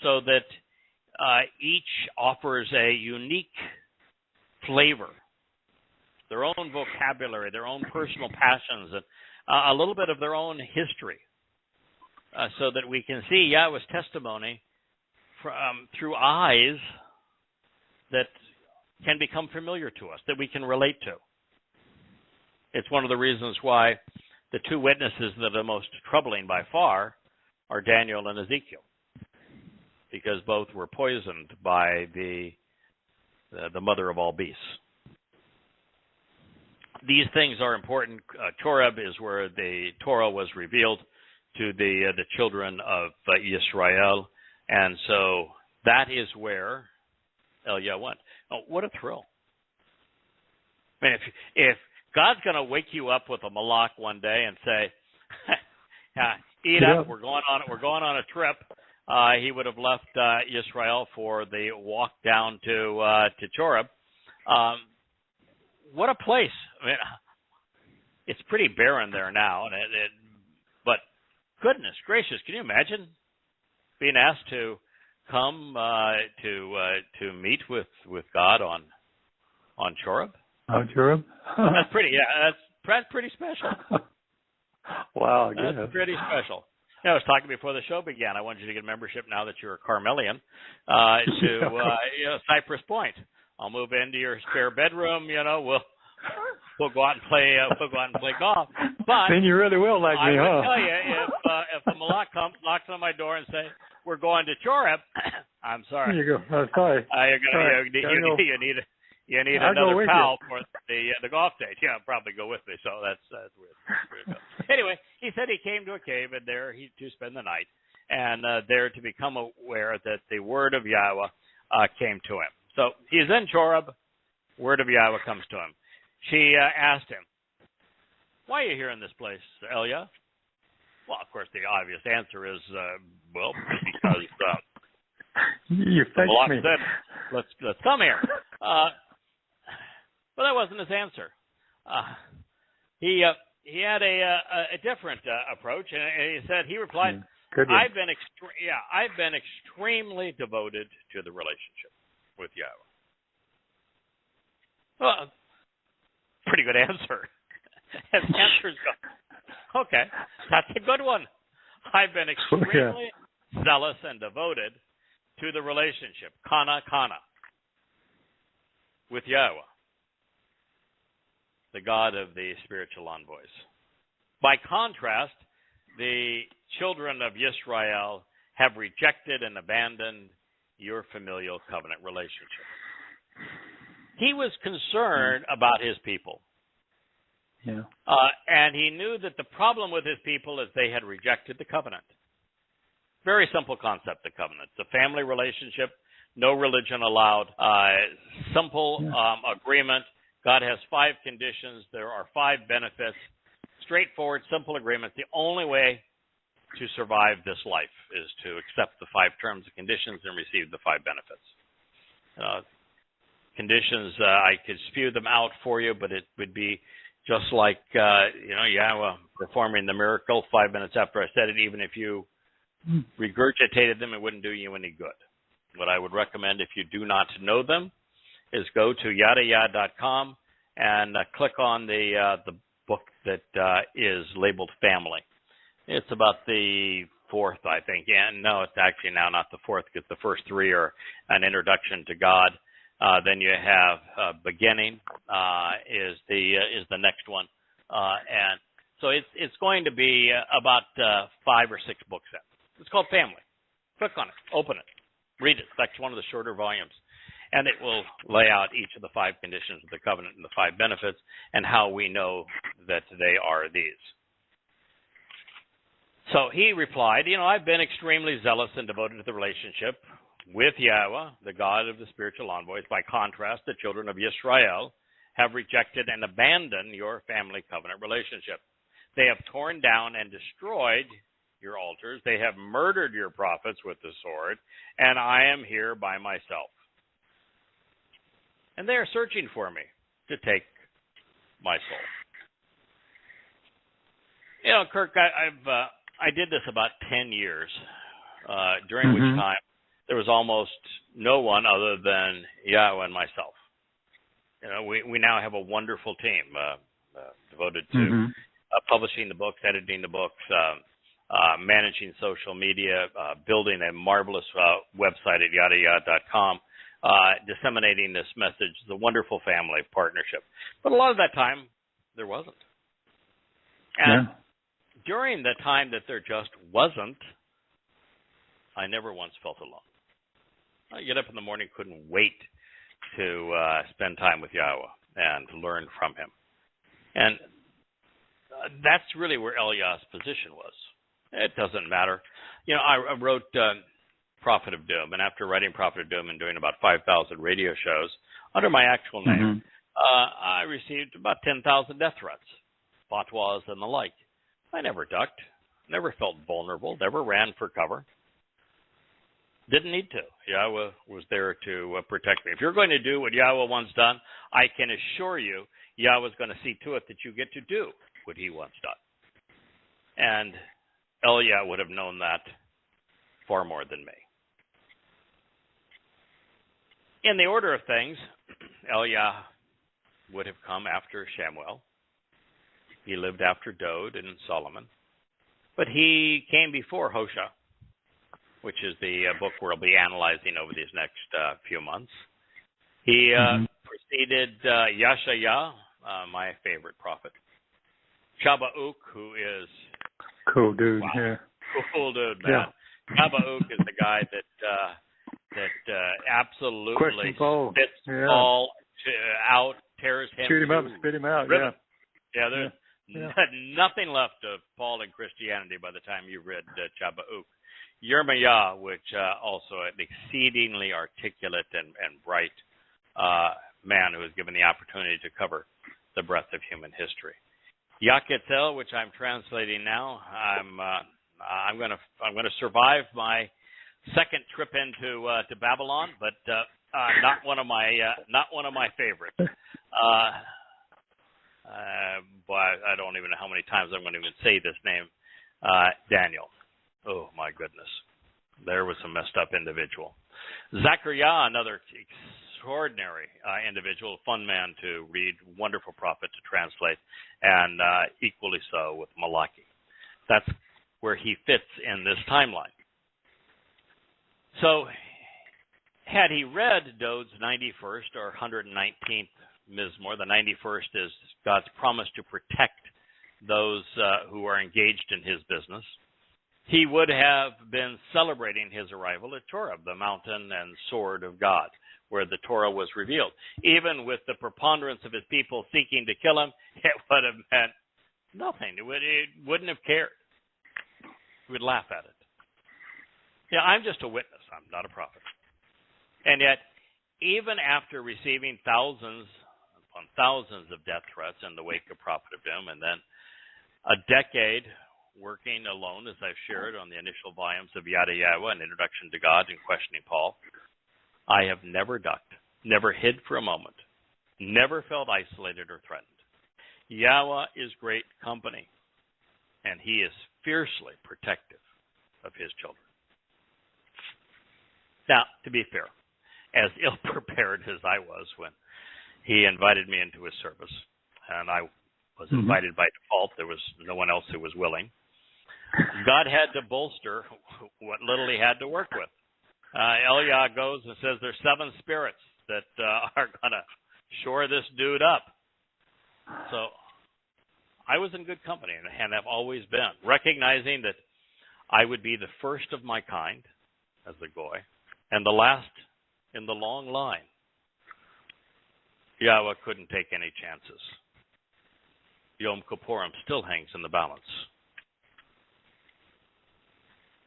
[SPEAKER 1] so that each offers a unique flavor, their own vocabulary, their own personal passions, and a little bit of their own history, so that we can see Yahweh's testimony through eyes that can become familiar to us, that we can relate to. It's one of the reasons why the two witnesses that are most troubling by far are Daniel and Ezekiel, because both were poisoned by the mother of all beasts. These things are important. Choreb is where the Torah was revealed to the children of Yisrael, and so that is where Eliah went. Oh, what a thrill! I mean, if God's going to wake you up with a malach one day and say, "Eat up, we're going on a trip," he would have left Yisrael for the walk down to Choreb. What a place! I mean, it's pretty barren there now, and but goodness gracious, can you imagine being asked to come to meet with God on Choreb?
[SPEAKER 2] On Choreb?
[SPEAKER 1] That's pretty. Yeah, that's pretty special.
[SPEAKER 2] Wow, good.
[SPEAKER 1] That's pretty special. I was talking before the show began. I wanted you to get membership now that you're a Carmelian to Cypress Point. I'll move into your spare bedroom. We'll go out and play. Golf. But
[SPEAKER 2] then you really will like me, huh?
[SPEAKER 1] I will tell you, if the malach knocks on my door and says we're going to Choreb, I'm sorry.
[SPEAKER 2] There you go. I'm sorry.
[SPEAKER 1] You need another pal for the golf date. Yeah, I'll probably go with me. So that's weird. Anyway, he said he came to a cave, and there to spend the night, and there to become aware that the word of Yahweh came to him. So he's in Choreb. Word of Yahweh comes to him. She asked him, "Why are you here in this place, Eliah?" Well, of course, the obvious answer is, because
[SPEAKER 2] you fetched me.
[SPEAKER 1] Said, let's come here. But that wasn't his answer. He he had a different approach, and he replied,
[SPEAKER 2] Yeah. Good one.
[SPEAKER 1] I've been extremely devoted to the relationship with Yahweh. Well, pretty good answer. His answer's okay. That's a good one. I've been extremely zealous and devoted to the relationship, kana, with Yahweh, the God of the spiritual envoys. By contrast, the children of Israel have rejected and abandoned your familial covenant relationship. He was concerned about his people.
[SPEAKER 2] Yeah.
[SPEAKER 1] And he knew that the problem with his people is they had rejected the covenant. Very simple concept, the covenant. It's a family relationship, no religion allowed, simple agreement. God has 5 conditions. There are 5 benefits. Straightforward, simple agreement. The only way to survive this life is to accept the 5 terms and conditions and receive the 5 benefits. Conditions, I could spew them out for you, but it would be just like, Yahweh performing the miracle 5 minutes after I said it. Even if you regurgitated them, it wouldn't do you any good. What I would recommend, if you do not know them, is go to yadayah.com and click on the book that is labeled Family. It's about the 4th, I think. And no, it's actually now not the 4th, because the first 3 are an introduction to God. Then you have Beginning is the next one, and so it's going to be about 5 or 6 book sets. It's called Family. Click on it, open it, read it. That's one of the shorter volumes, and it will lay out each of the 5 conditions of the covenant and the 5 benefits, and how we know that they are these. So he replied, I've been extremely zealous and devoted to the relationship with Yahweh, the God of the spiritual envoys. By contrast, the children of Israel have rejected and abandoned your family covenant relationship. They have torn down and destroyed your altars. They have murdered your prophets with the sword, and I am here by myself. And they are searching for me to take my soul. Kirk, I did this about 10 years, during which time there was almost no one other than Yahweh and myself. We now have a wonderful team devoted to publishing the books, editing the books, managing social media, building a marvelous website at yadayah.com, disseminating this message. It's a wonderful family partnership. But a lot of that time, there wasn't. And during the time that there just wasn't, I never once felt alone. I get up in the morning, couldn't wait to spend time with Yahweh and to learn from him. And that's really where Eliah's position was. It doesn't matter. I wrote Prophet of Doom, and after writing Prophet of Doom and doing about 5,000 radio shows under my actual name, I received about 10,000 death threats, fatwas, and the like. I never ducked, never felt vulnerable, never ran for cover. Didn't need to. Yahweh was there to protect me. If you're going to do what Yahweh wants done, I can assure you Yahweh's going to see to it that you get to do what he wants done. And Eliah would have known that far more than me. In the order of things, Eliah would have come after Shamuel. He lived after Dode and Solomon. But he came before Hosea, which is the book we'll be analyzing over these next few months. He preceded Yashayah, my favorite prophet. Shabauk, who is...
[SPEAKER 2] Cool dude,
[SPEAKER 1] Cool dude, man. Shabauk is the guy that absolutely spits Paul out, tears him.
[SPEAKER 2] Shoot him up, spit him out,
[SPEAKER 1] there's nothing left of Paul in Christianity by the time you read Shabauk. Yirmiyah, which also an exceedingly articulate and bright man who was given the opportunity to cover the breadth of human history. Yaketzel, which I'm translating now, I'm going to survive my second trip into to Babylon, but not one of my favorites. but I don't even know how many times I'm going to even say this name, Daniel. Oh, my goodness. There was a messed up individual. Zechariah, another extraordinary individual, fun man to read, wonderful prophet to translate, and equally so with Malachi. That's where he fits in this timeline. So, had he read Dode's 91st or 119th Mizmor, the 91st is God's promise to protect those who are engaged in his business, he would have been celebrating his arrival at Towrah, the mountain and sword of God, where the Torah was revealed. Even with the preponderance of his people seeking to kill him, it would have meant nothing. It wouldn't have cared. He would laugh at it. Yeah, I'm just a witness. I'm not a prophet. And yet, even after receiving thousands upon thousands of death threats in the wake of Prophet of Doom, and then a decade working alone, as I've shared on the initial volumes of Yada Yahowah, an introduction to God and questioning Paul, I have never ducked, never hid for a moment, never felt isolated or threatened. Yahweh is great company, and he is fiercely protective of his children. Now, to be fair, as ill-prepared as I was when he invited me into his service, and I was invited by default, there was no one else who was willing, God had to bolster what little he had to work with. Eliah goes and says there's 7 spirits that are going to shore this dude up. So I was in good company and have always been, recognizing that I would be the first of my kind as a goy and the last in the long line. Yahweh couldn't take any chances. Yom Kippurim still hangs in the balance.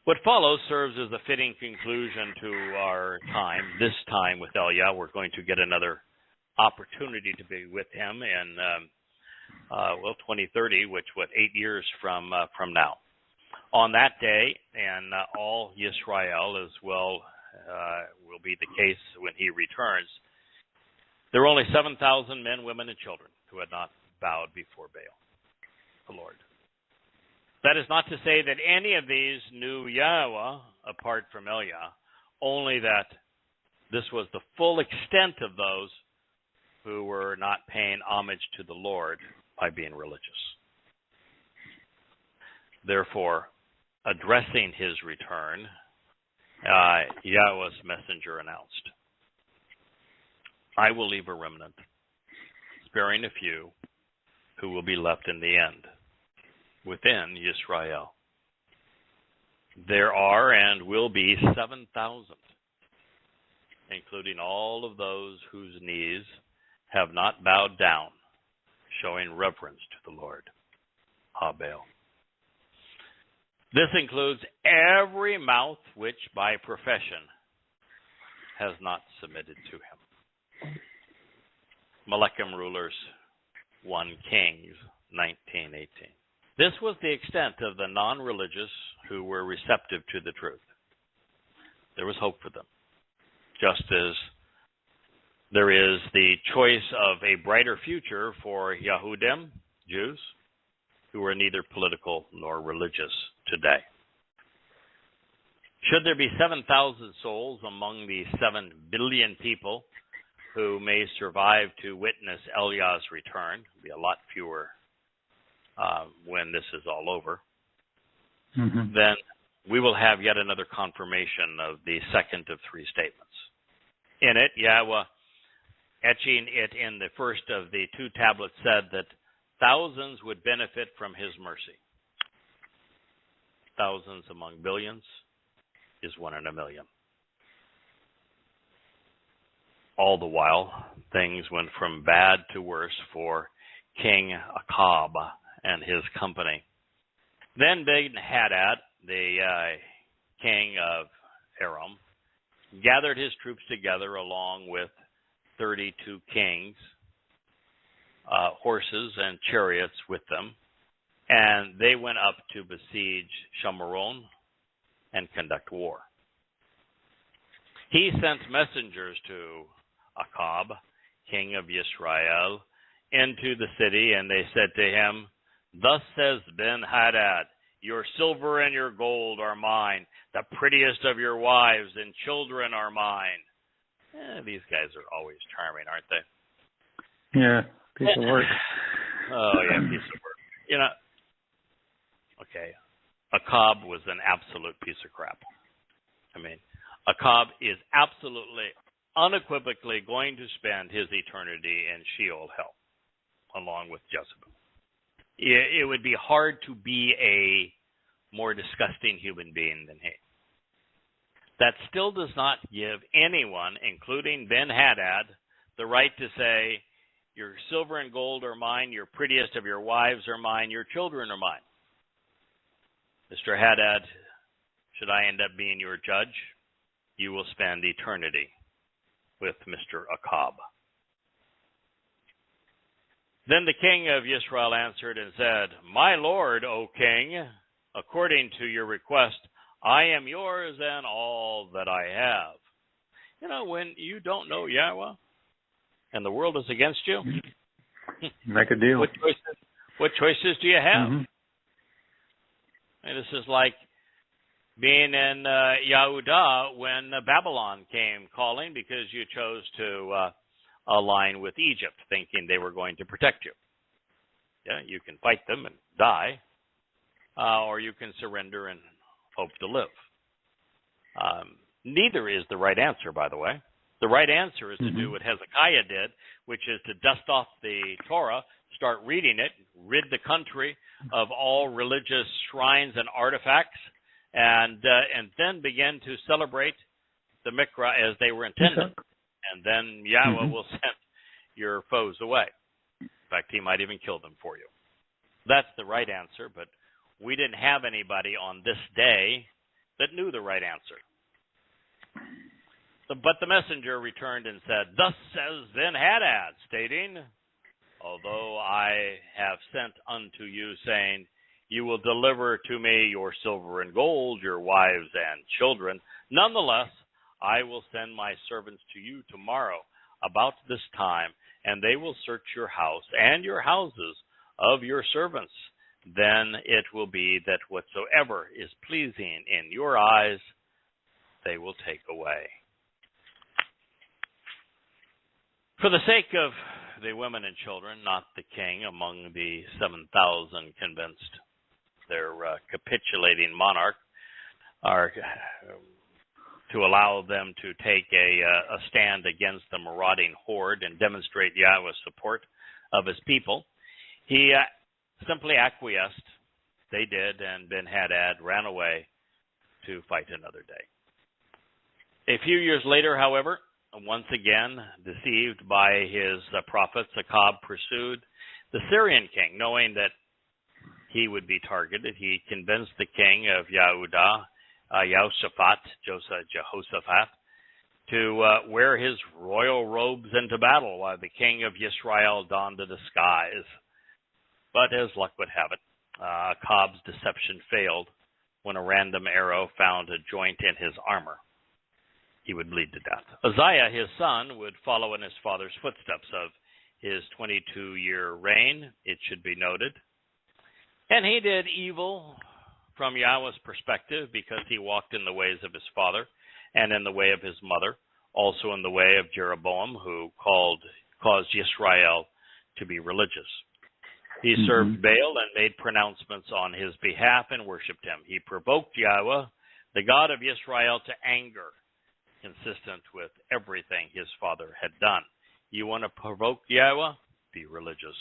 [SPEAKER 1] What follows serves as a fitting conclusion to our time. This time with Eliah, we're going to get another opportunity to be with him in 2030, which 8 years from now. On that day, and all Yisrael as well will be the case when he returns, there were only 7,000 men, women, and children who had not bowed before Baal, the Lord. That is not to say that any of these knew Yahweh apart from Eliah, only that this was the full extent of those who were not paying homage to the Lord by being religious. Therefore, addressing his return, Yahweh's messenger announced, I will leave a remnant, sparing a few who will be left in the end, within Yisrael. There are and will be 7,000, including all of those whose knees have not bowed down, showing reverence to the Lord, Baal. This includes every mouth which by profession has not submitted to him. Melechim Rulers 1 Kings 19:18. This was the extent of the non-religious who were receptive to the truth. There was hope for them, just as there is the choice of a brighter future for Yahudim, Jews, who are neither political nor religious today. Should there be 7,000 souls among the 7 billion people who may survive to witness Eliah's return, there'll be a lot fewer when this is all over, then we will have yet another confirmation of the second of 3 statements. In it, Yahweh, etching it in the first of the 2 tablets, said that thousands would benefit from his mercy. Thousands among billions is 1 in a million. All the while, things went from bad to worse for King Achab and his company. Then Ben-Hadad, the king of Aram, gathered his troops together along with 32 kings, horses and chariots with them, and they went up to besiege Shamaron and conduct war. He sent messengers to Achab, king of Yisrael, into the city, and they said to him, "Thus says Ben-Hadad, your silver and your gold are mine. The prettiest of your wives and children are mine." These guys are always charming, aren't they?
[SPEAKER 2] Yeah, piece of work.
[SPEAKER 1] Oh, yeah, piece of work. You know, okay, Achab was an absolute piece of crap. I mean, Achab is absolutely, unequivocally going to spend his eternity in Sheol hell, along with Jezebel. It would be hard to be a more disgusting human being than he. That still does not give anyone, including Ben-Hadad, the right to say, your silver and gold are mine, your prettiest of your wives are mine, your children are mine. Mr. Hadad, should I end up being your judge, you will spend eternity with Mr. Achab. Then the king of Israel answered and said, "My lord, O king, according to your request, I am yours and all that I have." You know, when you don't know Yahweh and the world is against you,
[SPEAKER 2] make a deal.
[SPEAKER 1] What choices do you have?
[SPEAKER 2] Mm-hmm.
[SPEAKER 1] And this is like being in Yehuda when Babylon came calling because you chose to align with Egypt, thinking they were going to protect you. Yeah, you can fight them and die, or you can surrender and hope to live. Neither is the right answer, by the way. The right answer is to do what Hezekiah did, which is to dust off the Torah, start reading it, rid the country of all religious shrines and artifacts, and then begin to celebrate the Mikra as they were intended. And then Yahweh will send your foes away. In fact, he might even kill them for you. That's the right answer, but we didn't have anybody on this day that knew the right answer. But the messenger returned and said, "Thus says Ben-Hadad, stating, although I have sent unto you, saying, you will deliver to me your silver and gold, your wives and children, nonetheless, I will send my servants to you tomorrow about this time, and they will search your house and your houses of your servants. Then it will be that whatsoever is pleasing in your eyes, they will take away." For the sake of the women and children, not the king, among the 7,000 convinced their capitulating monarch, are to allow them to take a stand against the marauding horde and demonstrate Yahweh's support of his people. He simply acquiesced. They did, and Ben-Hadad ran away to fight another day. A few years later, however, once again, deceived by his prophets, Achab pursued the Syrian king, knowing that he would be targeted. He convinced the king of Yehuda, Jehoshaphat, to wear his royal robes into battle while the king of Israel donned a disguise. But as luck would have it, Achab's deception failed when a random arrow found a joint in his armor. He would bleed to death. Uzziah, his son, would follow in his father's footsteps of his 22-year reign, it should be noted. And he did evil from Yahweh's perspective because he walked in the ways of his father and in the way of his mother, also in the way of Jeroboam, who caused Israel to be religious. He served Baal and made pronouncements on his behalf and worshipped him. He provoked Yahweh, the God of Israel, to anger, consistent with everything his father had done. You want to provoke Yahweh? Be religious.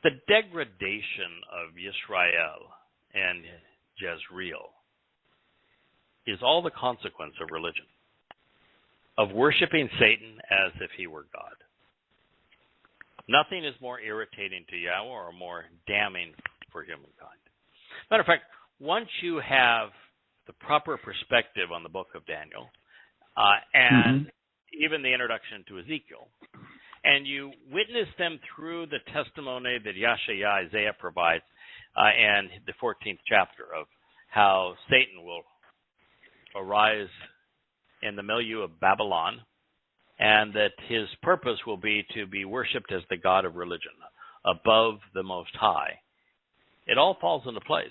[SPEAKER 1] The degradation of Yisrael and Jezreel is all the consequence of religion, of worshiping Satan as if he were God. Nothing is more irritating to Yahweh or more damning for humankind. Matter of fact, once you have the proper perspective on the book of Daniel, and even the introduction to Ezekiel, and you witness them through the testimony that Isaiah provides in the 14th chapter of how Satan will arise in the milieu of Babylon and that his purpose will be to be worshipped as the God of religion, above the Most High. It all falls into place.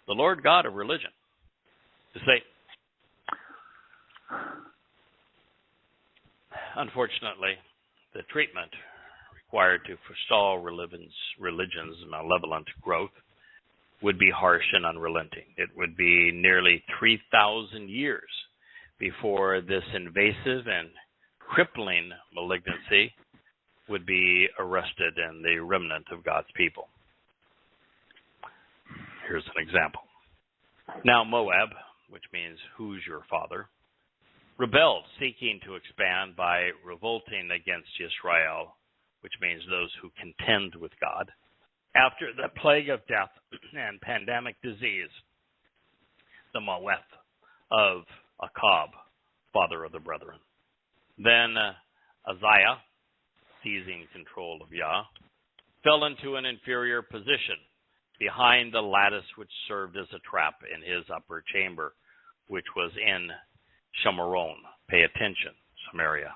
[SPEAKER 1] The Lord God of religion is Satan. Unfortunately, the treatment required to forestall religion's malevolent growth would be harsh and unrelenting. It would be nearly 3,000 years before this invasive and crippling malignancy would be arrested in the remnant of God's people. Here's an example. Now Moab, which means who's your father, rebelled, seeking to expand by revolting against Israel, which means those who contend with God, after the plague of death and pandemic disease, the Maweth of Achab, father of the brethren. Then Uzziah, seizing control of Yah, fell into an inferior position behind the lattice which served as a trap in his upper chamber, which was in Shamaron. Pay attention, Samaria.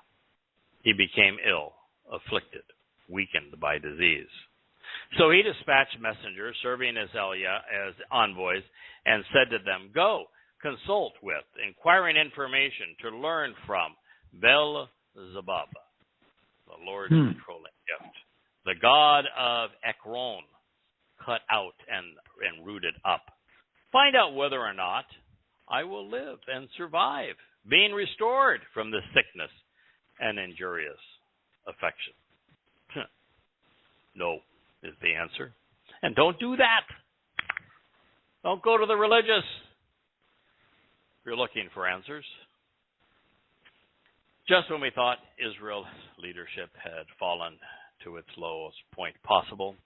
[SPEAKER 1] He became ill, afflicted, weakened by disease. So he dispatched messengers serving as envoys and said to them, "Go, consult with, inquiring information to learn from Beelzebub, the Lord's controlling gift, the God of Ekron, cut out and rooted up. Find out whether or not I will live and survive, being restored from this sickness and injurious affection." No is the answer. And don't do that. Don't go to the religious if you're looking for answers. Just when we thought Israel's leadership had fallen to its lowest point possible,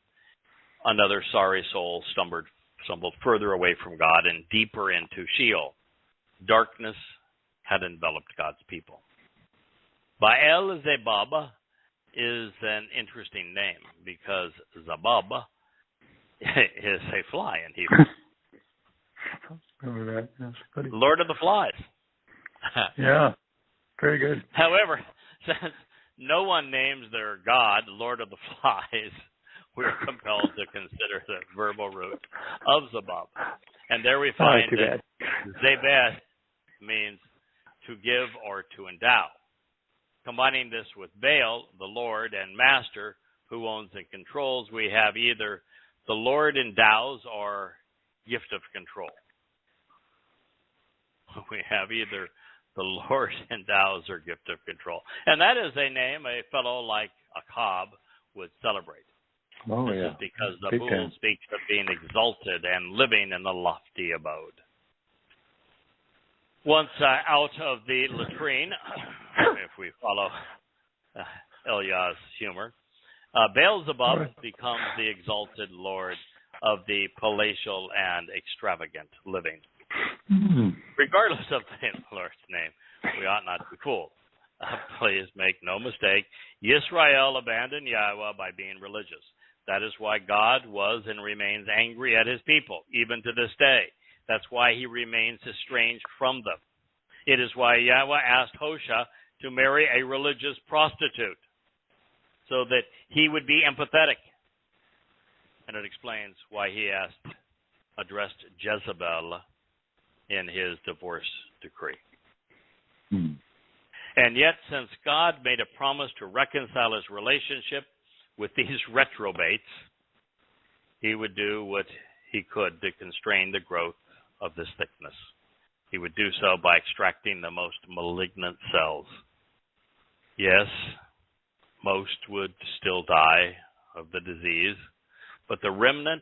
[SPEAKER 1] another sorry soul stumbled further away from God and deeper into Sheol. Darkness had enveloped God's people. Baal-zebub is an interesting name because Zabab is a fly in Hebrew.
[SPEAKER 2] Remember that? That's funny.
[SPEAKER 1] Lord of the flies.
[SPEAKER 2] Yeah, very good.
[SPEAKER 1] However, since no one names their God Lord of the flies, we're compelled to consider the verbal root of Zabab. And there we find that Zebed means to give or to endow. Combining this with Baal, the Lord and Master, who owns and controls, we have either the Lord endows or gift of control. We have either the Lord endows or gift of control. And that is a name a fellow like Achab would celebrate.
[SPEAKER 2] Oh,
[SPEAKER 1] this
[SPEAKER 2] yeah.
[SPEAKER 1] is because the
[SPEAKER 2] Big
[SPEAKER 1] Bull
[SPEAKER 2] time.
[SPEAKER 1] speaks of being exalted and living in the lofty abode. Once out of the latrine, if we follow Eliah's humor, Beelzebub becomes the exalted lord of the palatial and extravagant living. Regardless of the Lord's name, we ought not to be fooled. Please make no mistake, Yisrael abandoned Yahweh by being religious. That is why God was and remains angry at his people, even to this day. That's why he remains estranged from them. It is why Yahweh asked Hosea to marry a religious prostitute, so that he would be empathetic. And it explains why he addressed Jezebel in his divorce decree. And yet, since God made a promise to reconcile his relationship with these reprobates, he would do what he could to constrain the growth of this thickness. He would do so by extracting the most malignant cells. Yes, most would still die of the disease, but the remnant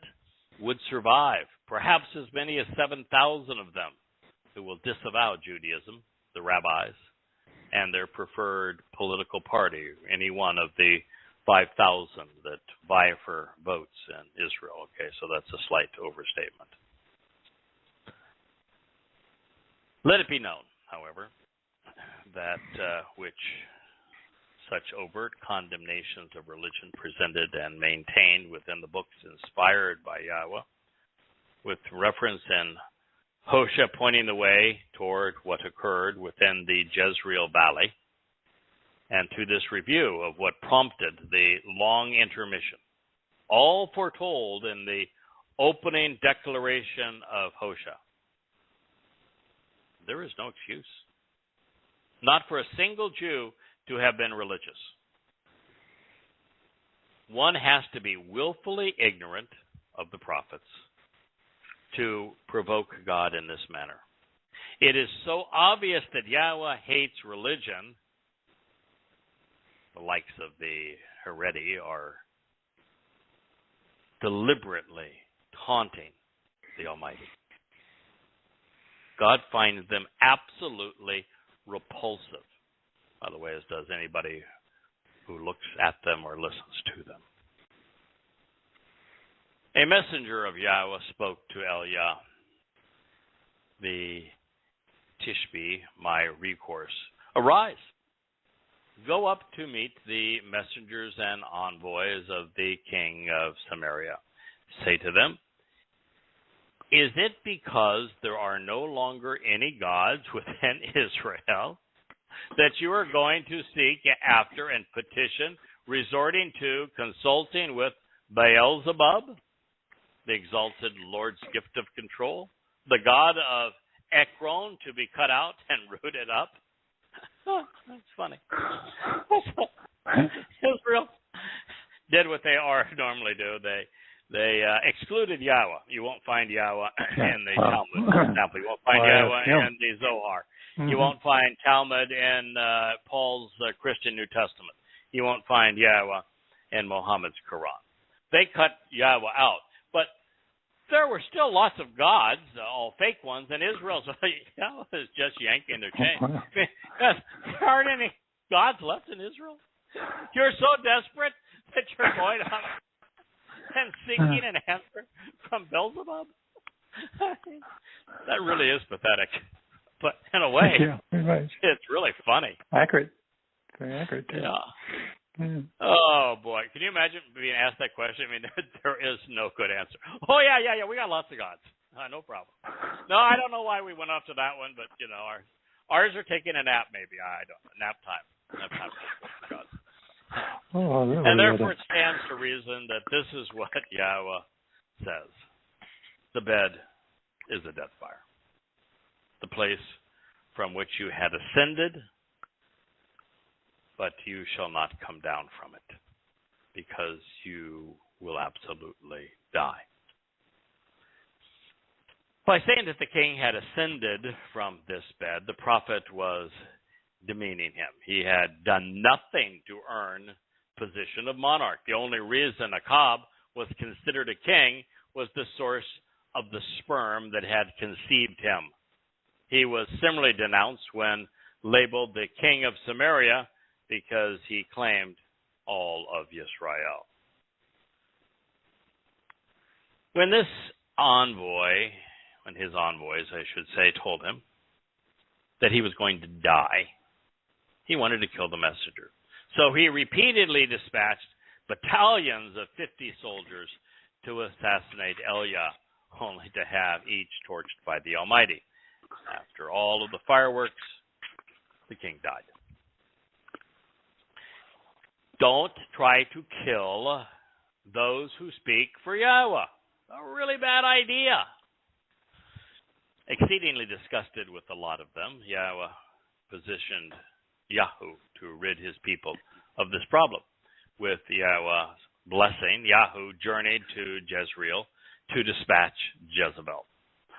[SPEAKER 1] would survive, perhaps as many as 7,000 of them who will disavow Judaism, the rabbis, and their preferred political party, any one of the 5,000 that vie for votes in Israel. Okay, so that's a slight overstatement. Let it be known, however, that which such overt condemnations of religion presented and maintained within the books inspired by Yahweh, with reference in Hosea pointing the way toward what occurred within the Jezreel Valley, and to this review of what prompted the long intermission, all foretold in the opening declaration of Hosea. There is no excuse, not for a single Jew to have been religious. One has to be willfully ignorant of the prophets to provoke God in this manner. It is so obvious that Yahweh hates religion. The likes of the Haredi are deliberately taunting the Almighty. God finds them absolutely repulsive, by the way, as does anybody who looks at them or listens to them. A messenger of Yahweh spoke to Eliah, the Tishbe, my recourse. Arise, go up to meet the messengers and envoys of the king of Samaria. Say to them, is it because there are no longer any gods within Israel that you are going to seek after and petition, resorting to, consulting with Beelzebub, the exalted Lord's gift of control, the god of Ekron, to be cut out and rooted up? Oh, that's funny. Israel did what they normally do. They excluded Yahweh. You won't find Yahweh in the Talmud, for example. You won't find Yahweh in the Zohar. Mm-hmm. You won't find Talmud in Paul's Christian New Testament. You won't find Yahweh in Muhammad's Quran. They cut Yahweh out. But there were still lots of gods, all fake ones, in Israel. So Yahweh is just yanking their chain. There aren't any gods left in Israel. You're so desperate that you're going out and seeking an answer from Beelzebub? That really is pathetic. But in a way, it's really funny.
[SPEAKER 2] Accurate. Very accurate. Too.
[SPEAKER 1] Yeah. Oh, boy. Can you imagine being asked that question? I mean, there is no good answer. Oh, yeah. We got lots of gods. No problem. No, I don't know why we went off to that one, but, you know, ours are taking a nap, maybe. I don't know. Nap time. For gods. And therefore it stands to reason that this is what Yahweh says. The bed is a death fire. The place from which you had ascended, but you shall not come down from it, because you will absolutely die. By saying that the king had ascended from this bed, the prophet was demeaning him. He had done nothing to earn position of monarch. The only reason Achab was considered a king was the source of the sperm that had conceived him. He was similarly denounced when labeled the king of Samaria because he claimed all of Israel. When his envoys, I should say, told him that he was going to die, he wanted to kill the messenger. So he repeatedly dispatched battalions of 50 soldiers to assassinate Eliah, only to have each torched by the Almighty. After all of the fireworks, the king died. Don't try to kill those who speak for Yahweh. A really bad idea. Exceedingly disgusted with a lot of them, Yahweh positioned Yahu to rid his people of this problem. With Yahweh's blessing, Yahu journeyed to Jezreel to dispatch Jezebel.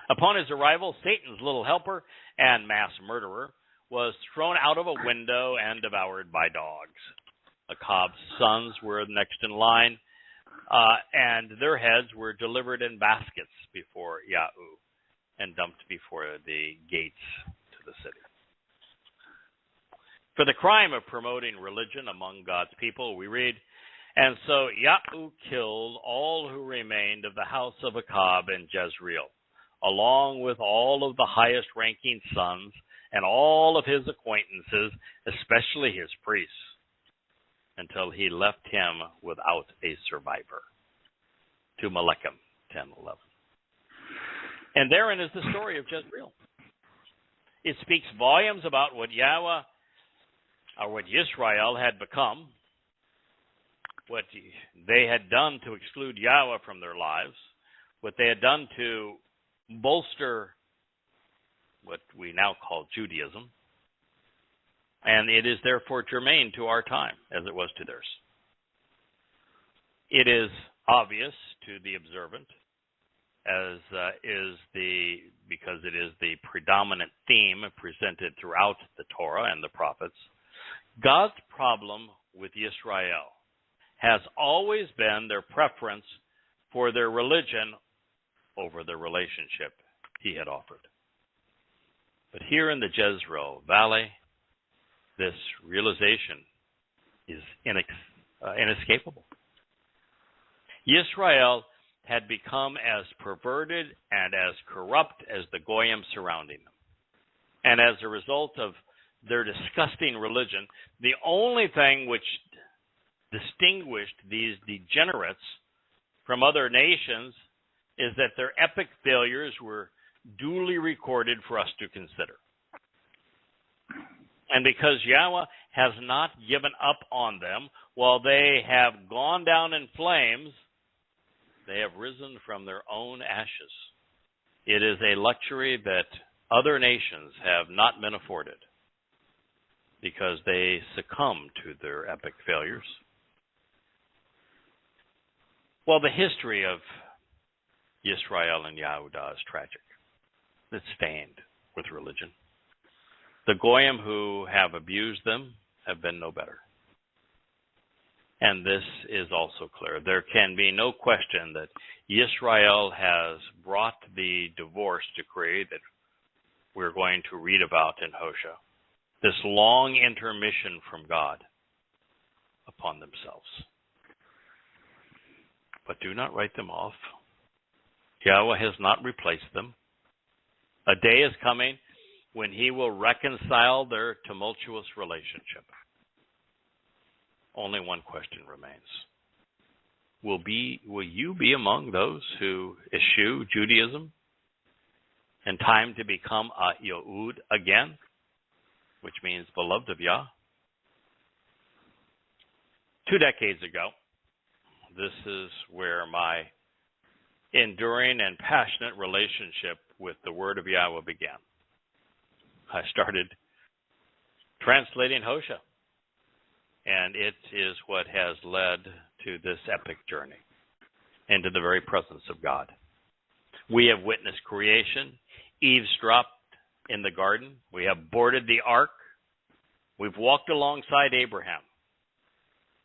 [SPEAKER 1] Upon his arrival, Satan's little helper and mass murderer was thrown out of a window and devoured by dogs. Achab's sons were next in line, and their heads were delivered in baskets before Yahu and dumped before the gates to the city. For the crime of promoting religion among God's people, we read, and so Yahu killed all who remained of the house of Achab in Jezreel, along with all of the highest-ranking sons and all of his acquaintances, especially his priests, until he left him without a survivor. To Malachim 10:11. And therein is the story of Jezreel. It speaks volumes about what Yahweh or what Israel had become, what they had done to exclude Yahweh from their lives, what they had done to bolster what we now call Judaism, and it is therefore germane to our time, as it was to theirs. It is obvious to the observant, as because it is the predominant theme presented throughout the Torah and the prophets. God's problem with Israel has always been their preference for their religion over the relationship he had offered. But here in the Jezreel Valley, this realization is inescapable. Israel had become as perverted and as corrupt as the Goyim surrounding them. And as a result of their disgusting religion, the only thing which distinguished these degenerates from other nations is that their epic failures were duly recorded for us to consider. And because Yahweh has not given up on them, while they have gone down in flames, they have risen from their own ashes. It is a luxury that other nations have not been afforded because they succumb to their epic failures. Well, the history of Israel and Yehudah is tragic. It's stained with religion. The Goyim who have abused them have been no better. And this is also clear. There can be no question that Israel has brought the divorce decree that we're going to read about in Hosea, this long intermission from God, upon themselves. But do not write them off. Yahweh has not replaced them. A day is coming when he will reconcile their tumultuous relationship. Only one question remains. Will you be among those who eschew Judaism in time to become a Yehud again, which means beloved of Yah? 2 decades ago, this is where my enduring and passionate relationship with the Word of Yahweh began. I started translating Hosea, and it is what has led to this epic journey into the very presence of God. We have witnessed creation, eavesdropped in the garden. We have boarded the ark. We've walked alongside Abraham.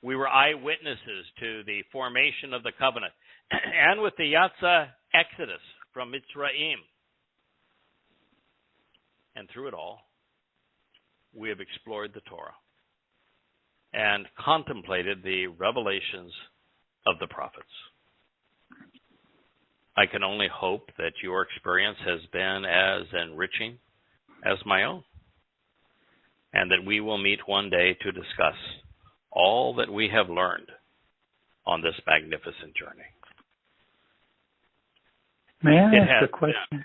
[SPEAKER 1] We were eyewitnesses to the formation of the covenant and with the Yatsa exodus from Mitzrayim. And through it all, we have explored the Torah and contemplated the revelations of the prophets. I can only hope that your experience has been as enriching as my own, and that we will meet one day to discuss all that we have learned on this magnificent journey.
[SPEAKER 2] May I ask a question?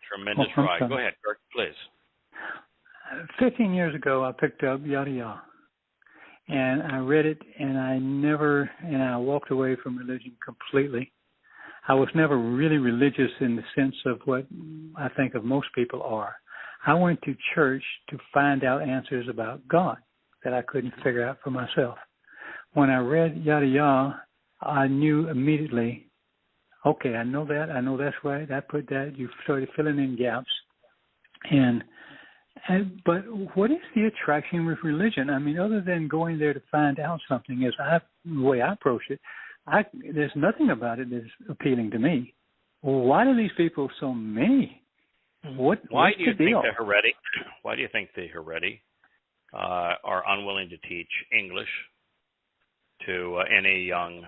[SPEAKER 1] Tremendous ride. Go ahead, Kirk, please.
[SPEAKER 2] 15 years ago, I picked up Yada Yahowah, and I read it, and I walked away from religion completely. I was never really religious in the sense of what I think of most people are. I went to church to find out answers about God that I couldn't figure out for myself. When I read Yada Yahowah, I knew immediately, okay, I know that's right, I put that, you started filling in gaps. But what is the attraction with religion? I mean, other than going there to find out something, the way I approach it, there's nothing about it that's appealing to me. Well, why do these people, so many? Why do you think the Haredi are unwilling to teach English to any young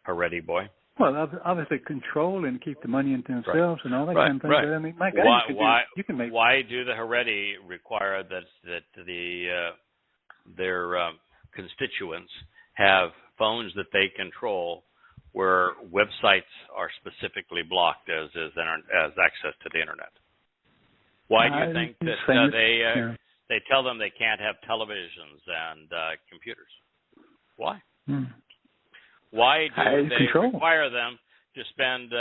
[SPEAKER 2] Haredi boy? Well, obviously control and keep the money into themselves and all that kind of thing. But I mean, my God, you can make.
[SPEAKER 1] Why do the Haredi require that their constituents have phones that they control, where websites are specifically blocked as access to the internet? Why do you think that They tell them they can't have televisions and computers. Why? Why do they require them to spend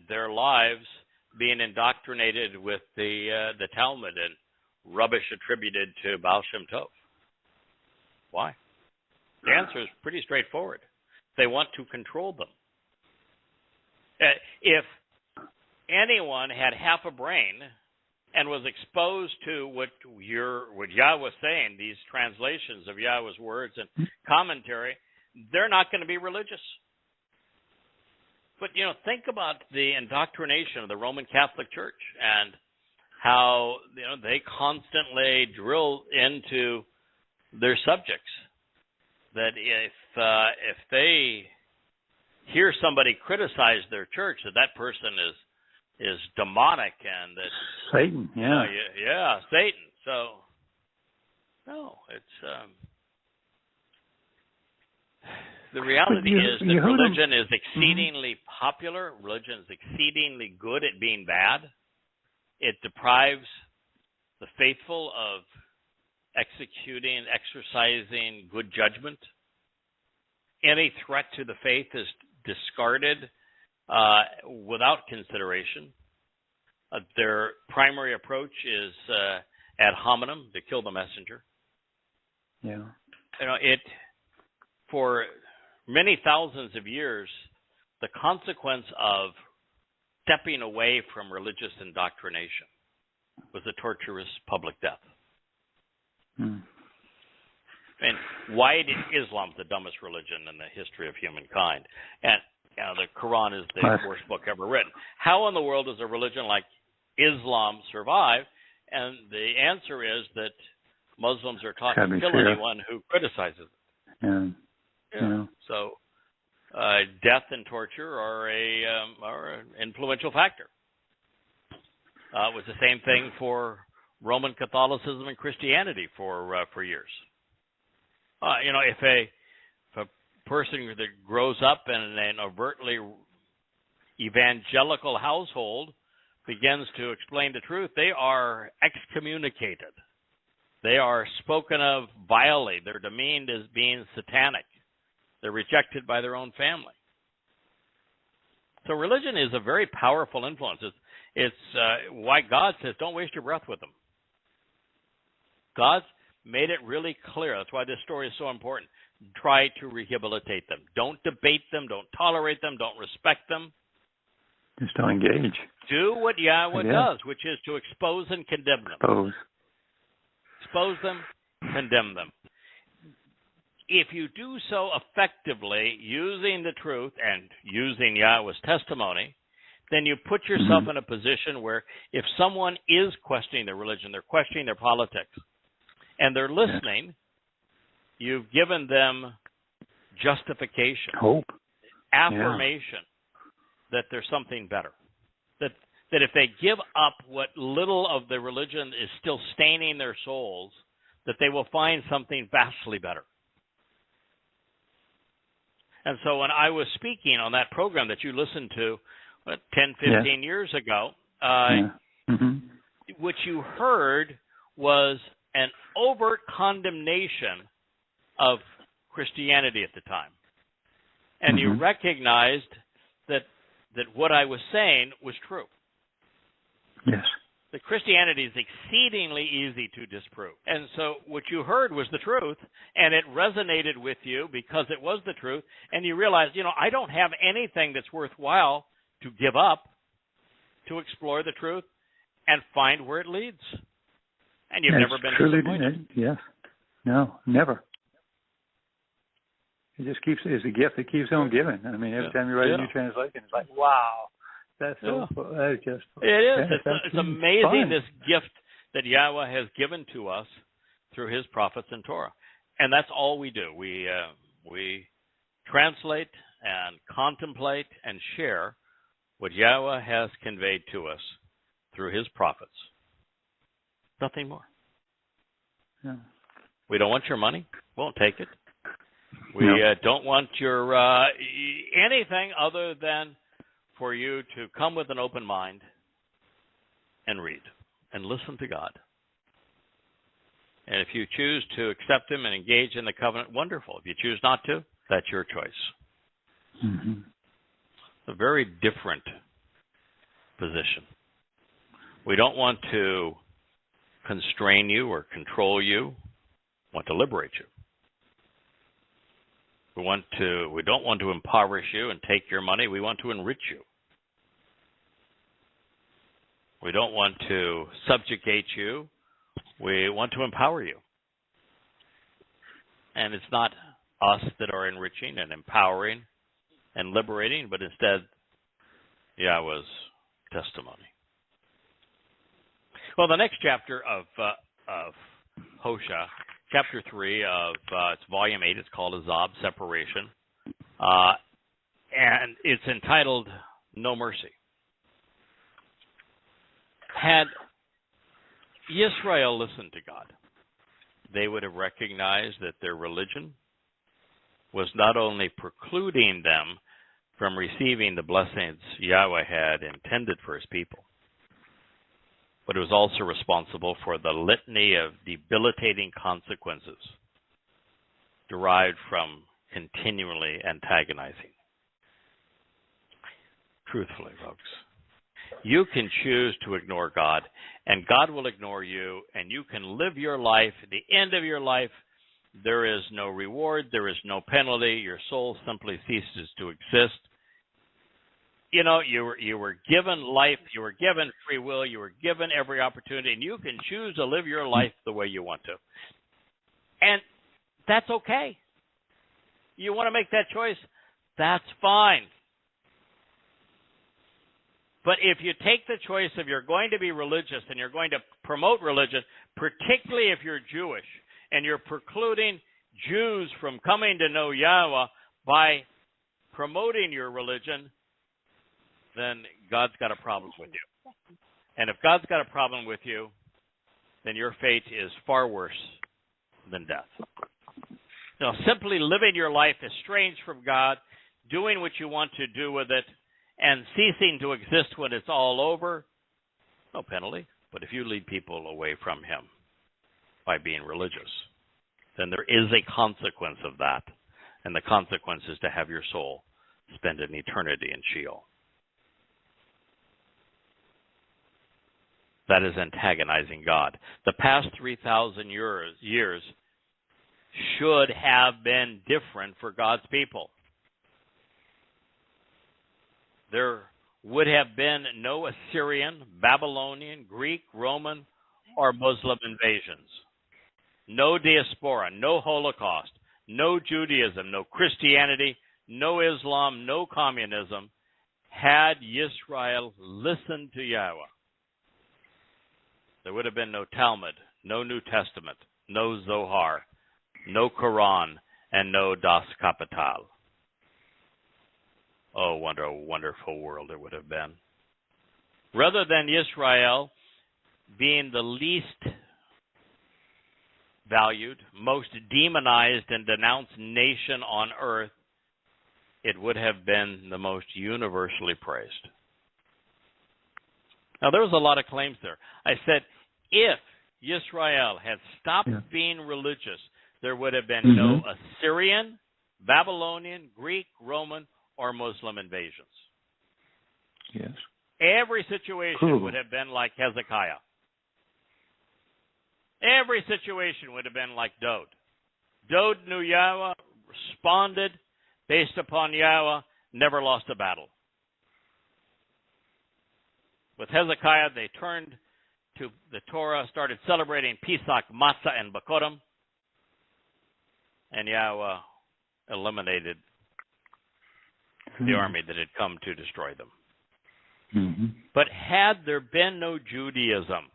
[SPEAKER 1] their lives being indoctrinated with the Talmud and rubbish attributed to Baal Shem Tov? Why? The answer is pretty straightforward. They want to control them. If anyone had half a brain and was exposed to what Yahweh was saying, these translations of Yahweh's words and commentary, they're not going to be religious. But, think about the indoctrination of the Roman Catholic Church and how, they constantly drill into their subjects that if they hear somebody criticize their church, that person is demonic and that
[SPEAKER 2] Satan,
[SPEAKER 1] Satan. So no, it's the reality is that religion is exceedingly popular. Religion is exceedingly good at being bad. It deprives the faithful of exercising good judgment. Any threat to the faith is discarded without consideration. Their primary approach is ad hominem, to kill the messenger.
[SPEAKER 2] Yeah.
[SPEAKER 1] For many thousands of years, the consequence of stepping away from religious indoctrination was a torturous public death. And why did Islam the dumbest religion in the history of humankind? And the Quran is the worst book ever written. How in the world does a religion like Islam survive? And the answer is that Muslims are taught to kill anyone who criticizes it. So death and torture are an influential factor. It was the same thing for Roman Catholicism and Christianity for years. If a person that grows up in an overtly evangelical household begins to explain the truth, they are excommunicated. They are spoken of vilely. They're demeaned as being satanic. They're rejected by their own family. So religion is a very powerful influence. It's why God says, don't waste your breath with them. God's made it really clear. That's why this story is so important. Try to rehabilitate them. Don't debate them. Don't tolerate them. Don't respect them.
[SPEAKER 2] Just don't engage.
[SPEAKER 1] Do what Yahweh does, which is to expose and condemn them. Expose them, condemn them. If you do so effectively, using the truth and using Yahweh's testimony, then you put yourself in a position where if someone is questioning their religion, they're questioning their politics, and they're listening, you've given them justification,
[SPEAKER 2] hope,
[SPEAKER 1] affirmation that there's something better. That if they give up what little of the religion is still staining their souls, that they will find something vastly better. And so when I was speaking on that program that you listened to 10, 15 years ago, what you heard was an overt condemnation of Christianity at the time. And you recognized that what I was saying was true.
[SPEAKER 2] Yes.
[SPEAKER 1] That Christianity is exceedingly easy to disprove. And so what you heard was the truth, and it resonated with you because it was the truth, and you realized, I don't have anything that's worthwhile to give up to explore the truth and find where it leads. And you've never been disappointed.
[SPEAKER 2] Yes. No, never. It's a gift that keeps on giving. I mean, every time you write a new translation, it's like, wow. That's so. That is just.
[SPEAKER 1] It is. It's amazing, this gift that Yahweh has given to us through His prophets and Torah, and that's all we do. We translate and contemplate and share what Yahweh has conveyed to us through His prophets. Nothing more.
[SPEAKER 2] Yeah.
[SPEAKER 1] We don't want your money. Won't take it. We don't want your anything other than for you to come with an open mind and read and listen to God. And if you choose to accept him and engage in the covenant, wonderful. If you choose not to, that's your choice.
[SPEAKER 2] Mm-hmm.
[SPEAKER 1] It's a very different position. We don't want to constrain you or control you. We want to liberate you. We don't want to impoverish you and take your money. We want to enrich you. We don't want to subjugate you. We want to empower you. And it's not us that are enriching and empowering and liberating, but instead Yahweh's testimony. Well, the next chapter of Hosea, chapter 3 of it's volume 8, it's called Azab, Separation, and it's entitled No Mercy. Had Israel listened to God, they would have recognized that their religion was not only precluding them from receiving the blessings Yahweh had intended for his people, but it was also responsible for the litany of debilitating consequences derived from continually antagonizing. Truthfully, folks, you can choose to ignore God, and God will ignore you, and you can live your life. At the end of your life, there is no reward, there is no penalty. Your soul simply ceases to exist. You know, you were given life, you were given free will, you were given every opportunity, and you can choose to live your life the way you want to. And that's okay. You want to make that choice? That's fine. But if you take the choice of you're going to be religious and you're going to promote religion, particularly if you're Jewish, and you're precluding Jews from coming to know Yahweh by promoting your religion, then God's got a problem with you. And if God's got a problem with you, then your fate is far worse than death. Now, simply living your life estranged from God, doing what you want to do with it, and ceasing to exist when it's all over, no penalty. But if you lead people away from him by being religious, then there is a consequence of that. And the consequence is to have your soul spend an eternity in Sheol. That is antagonizing God. The past 3,000 years should have been different for God's people. There would have been no Assyrian, Babylonian, Greek, Roman, or Muslim invasions. No diaspora, no Holocaust, no Judaism, no Christianity, no Islam, no communism, had Israel listened to Yahweh. There would have been no Talmud, no New Testament, no Zohar, no Quran, and no Das Kapital. Oh, what a wonderful world it would have been. Rather than Israel being the least valued, most demonized and denounced nation on earth, it would have been the most universally praised. Now, there was a lot of claims there. I said, if Israel had stopped being religious, there would have been no Assyrian, Babylonian, Greek, Roman, or Muslim invasions.
[SPEAKER 2] Yes.
[SPEAKER 1] Every situation would have been like Hezekiah. Every situation would have been like Dod. Dod knew Yahweh, responded based upon Yahweh, never lost a battle. With Hezekiah, they turned to the Torah, started celebrating Pesach, Matzah, and Bakorim, and Yahweh eliminated the army that had come to destroy them. But had there been no Judaism,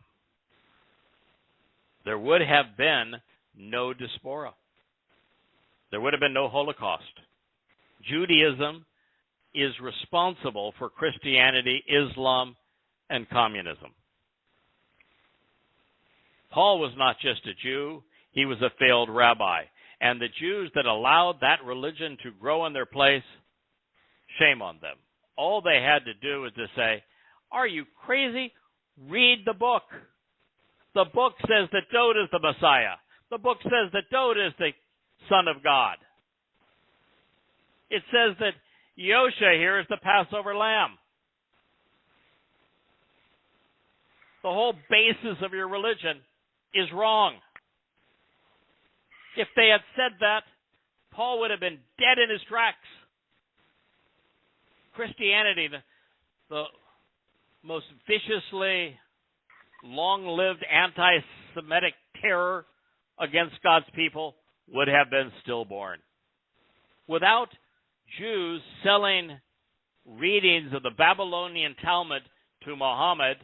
[SPEAKER 1] there would have been no diaspora. There would have been no Holocaust. Judaism is responsible for Christianity, Islam, and communism. Paul was not just a Jew, he was a failed rabbi. And the Jews that allowed that religion to grow in their place, shame on them. All they had to do was to say, are you crazy? Read the book. The book says that Dod is the Messiah. The book says that Dowd is the Son of God. It says that Yosha here is the Passover lamb. The whole basis of your religion is wrong. If they had said that, Paul would have been dead in his tracks. Christianity, the most viciously long-lived anti-Semitic terror against God's people, would have been stillborn. Without Jews selling readings of the Babylonian Talmud to Muhammad,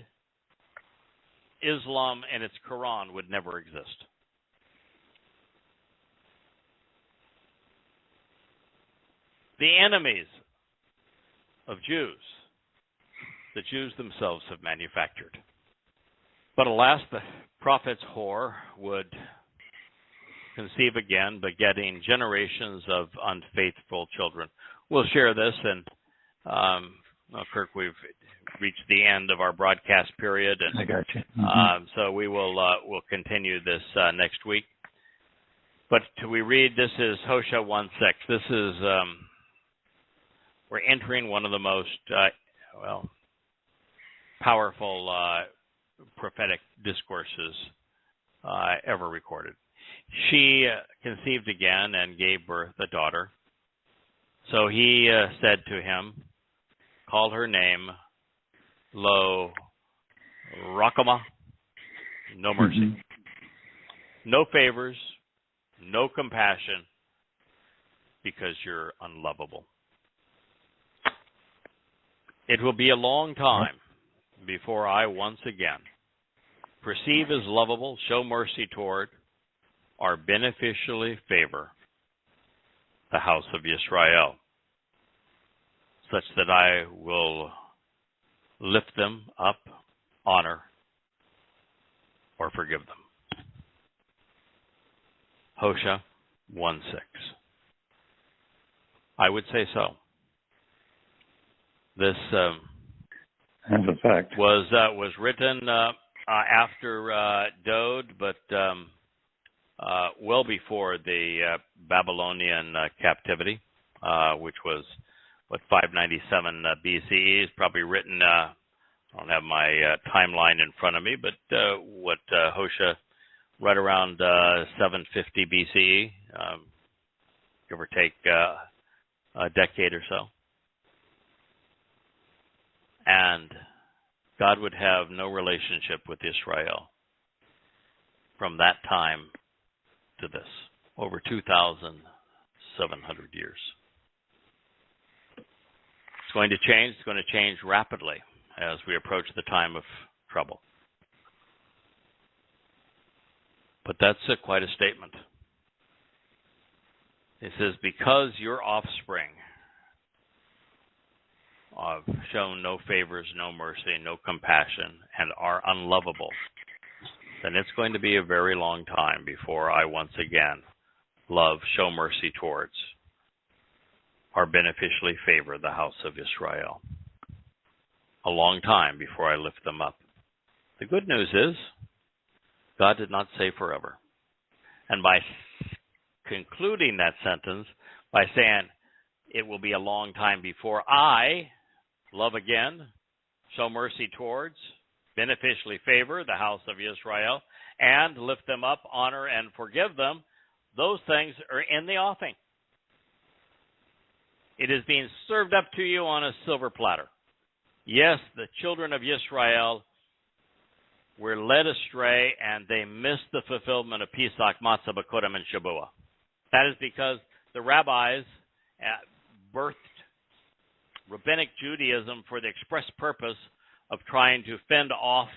[SPEAKER 1] Islam and its Quran would never exist. The enemies of Jews, the Jews themselves have manufactured. But alas, the prophet's whore would conceive again, begetting generations of unfaithful children. We'll share this, and Kirk, we've reached the end of our broadcast period, and
[SPEAKER 2] I got you.
[SPEAKER 1] So we will we'll continue this next week. But we read, this is Hosea 1:6. This is we're entering one of the most powerful prophetic discourses ever recorded. She conceived again and gave birth a daughter. So he said to him, call her name, Lo Ruchamah, no mercy, no favors, no compassion, because you're unlovable. It will be a long time before I once again perceive as lovable, show mercy toward, or beneficially favor the house of Israel, such that I will lift them up, honor, or forgive them. Hosea 1:6. I would say so. This
[SPEAKER 2] That's a fact.
[SPEAKER 1] was written after Dowd, but well before the Babylonian captivity, which was 597 BCE. Is probably written. I don't have my timeline in front of me, but Hosea, right around 750 BCE, give or take a decade or so. And God would have no relationship with Israel from that time to this, over 2,700 years. It's going to change. It's going to change rapidly as we approach the time of trouble. But that's quite a statement. It says, because your offspring have shown no favors, no mercy, no compassion, and are unlovable, then it's going to be a very long time before I once again love, show mercy towards, or beneficially favor the house of Israel. A long time before I lift them up. The good news is, God did not say forever. And by concluding that sentence, by saying, it will be a long time before I love again, show mercy towards, beneficially favor the house of Israel, and lift them up, honor, and forgive them, those things are in the offing. It is being served up to you on a silver platter. Yes, the children of Israel were led astray, and they missed the fulfillment of Pesach, Matzah, Bekurim, and Shabuah. That is because the rabbis birthed rabbinic Judaism for the express purpose of trying to fend off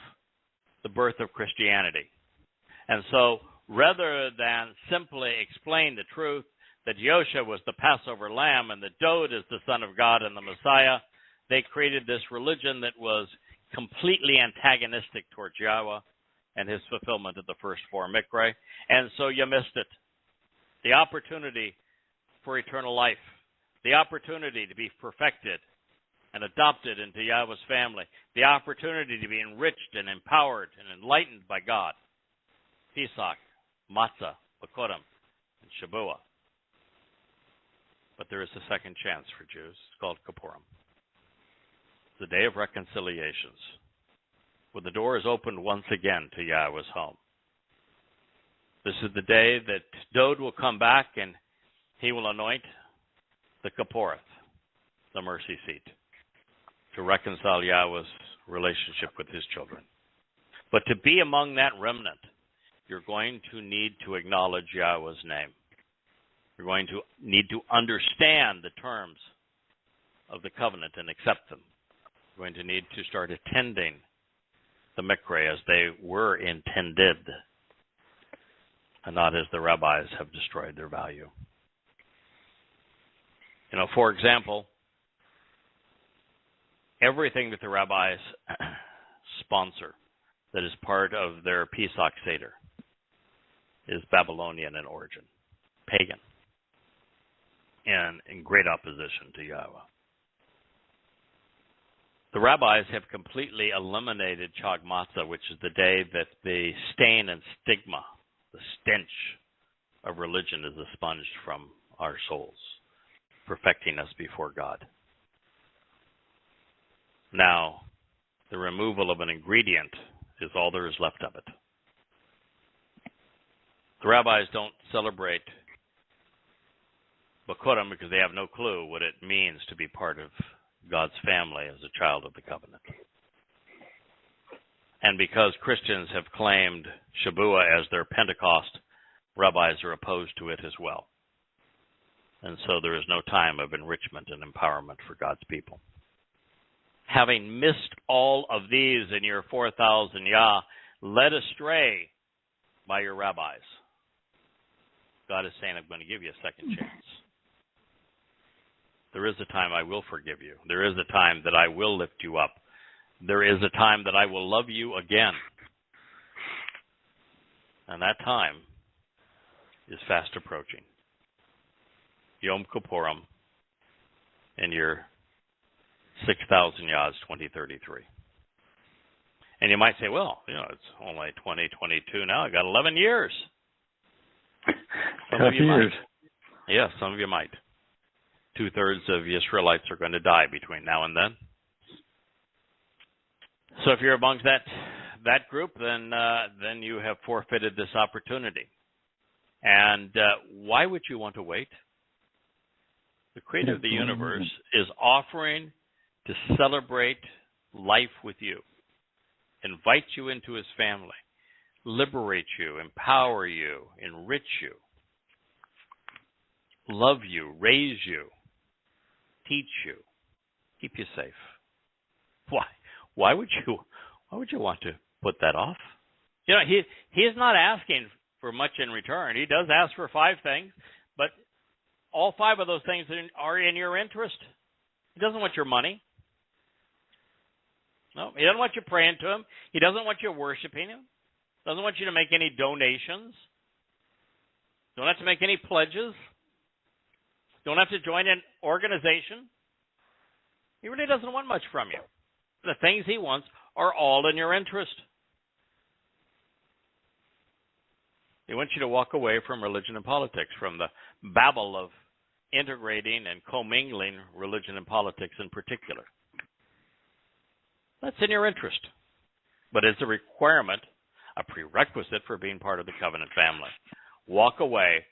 [SPEAKER 1] the birth of Christianity. And so, rather than simply explain the truth that Yosha was the Passover lamb and that Dowd is the Son of God and the Messiah, they created this religion that was completely antagonistic towards Yahweh and his fulfillment of the first four Mikra. And so you missed it. The opportunity for eternal life, the opportunity to be perfected and adopted into Yahweh's family, the opportunity to be enriched and empowered and enlightened by God. Pesach, matzah, Bikurim, and Shavua. But there is a second chance for Jews. It's called Kippurim. The day of reconciliations, when the door is opened once again to Yahweh's home. This is the day that Dod will come back and he will anoint the Kipporeth, the mercy seat, to reconcile Yahweh's relationship with his children. But to be among that remnant, you're going to need to acknowledge Yahweh's name. You're going to need to understand the terms of the covenant and accept them. You're going to need to start attending the mikveh as they were intended, and not as the rabbis have destroyed their value. For example, everything that the rabbis sponsor that is part of their Pesach Seder is Babylonian in origin, pagan, and in great opposition to Yahweh. The rabbis have completely eliminated Chag Matzah, which is the day that the stain and stigma, the stench of religion is expunged from our souls, perfecting us before God. Now, the removal of an ingredient is all there is left of it. The rabbis don't celebrate Bikurim because they have no clue what it means to be part of God's family as a child of the covenant. And because Christians have claimed Shavua as their Pentecost, rabbis are opposed to it as well. And so there is no time of enrichment and empowerment for God's people. Having missed all of these in your 4,000 Yah, led astray by your rabbis, God is saying, I'm going to give you a second chance. There is a time I will forgive you. There is a time that I will lift you up. There is a time that I will love you again. And that time is fast approaching. Yom Kippurim in your 6,000 Yahs 2033. And you might say, well, it's only 2022 now. I got 11 years. Some of you might. Yes, some of you might. 2/3 of the Israelites are going to die between now and then. So if you're amongst that group, then you have forfeited this opportunity. And why would you want to wait? The Creator of the universe is offering to celebrate life with you, invite you into his family, liberate you, empower you, enrich you, love you, raise you, teach you, keep you safe. Why would you want to put that off? He is not asking for much in return. He does ask for 5 things, but all 5 of those things are in your interest. He doesn't want your money. No, he doesn't want you praying to him. He doesn't want you worshiping him. Doesn't want you to make any donations. Don't have to make any pledges. Don't have to join an organization. He really doesn't want much from you. The things he wants are all in your interest. He wants you to walk away from religion and politics, from the babble of integrating and commingling religion and politics in particular. That's in your interest. But it's a requirement, a prerequisite for being part of the covenant family. Walk away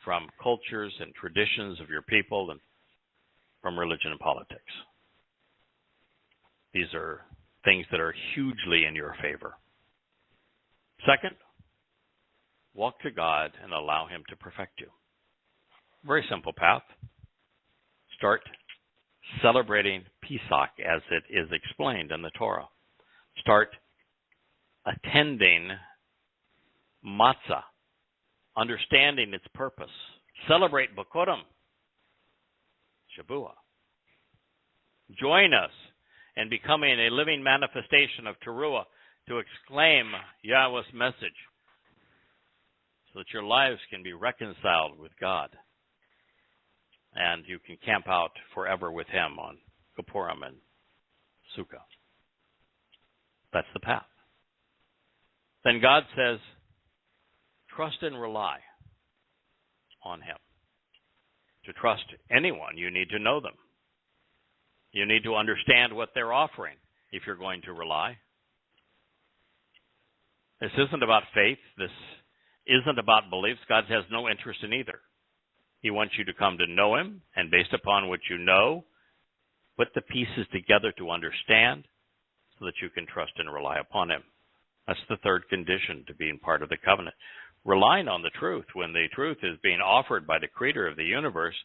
[SPEAKER 1] from cultures and traditions of your people and from religion and politics. These are things that are hugely in your favor. Second, walk to God and allow him to perfect you. Very simple path. Start celebrating Pesach as it is explained in the Torah. Start attending matzah, understanding its purpose. Celebrate Bikurim, Shavua. Join us in becoming a living manifestation of Towrah to exclaim Yahweh's message so that your lives can be reconciled with God and you can camp out forever with him on Kippurim and Sukkah. That's the path. Then God says, trust and rely on him. To trust anyone, you need to know them. You need to understand what they're offering if you're going to rely. This isn't about faith. This isn't about beliefs. God has no interest in either. He wants you to come to know him, and based upon what you know, put the pieces together to understand so that you can trust and rely upon him. That's the third condition to being part of the covenant. Relying on the truth when the truth is being offered by the creator of the universe,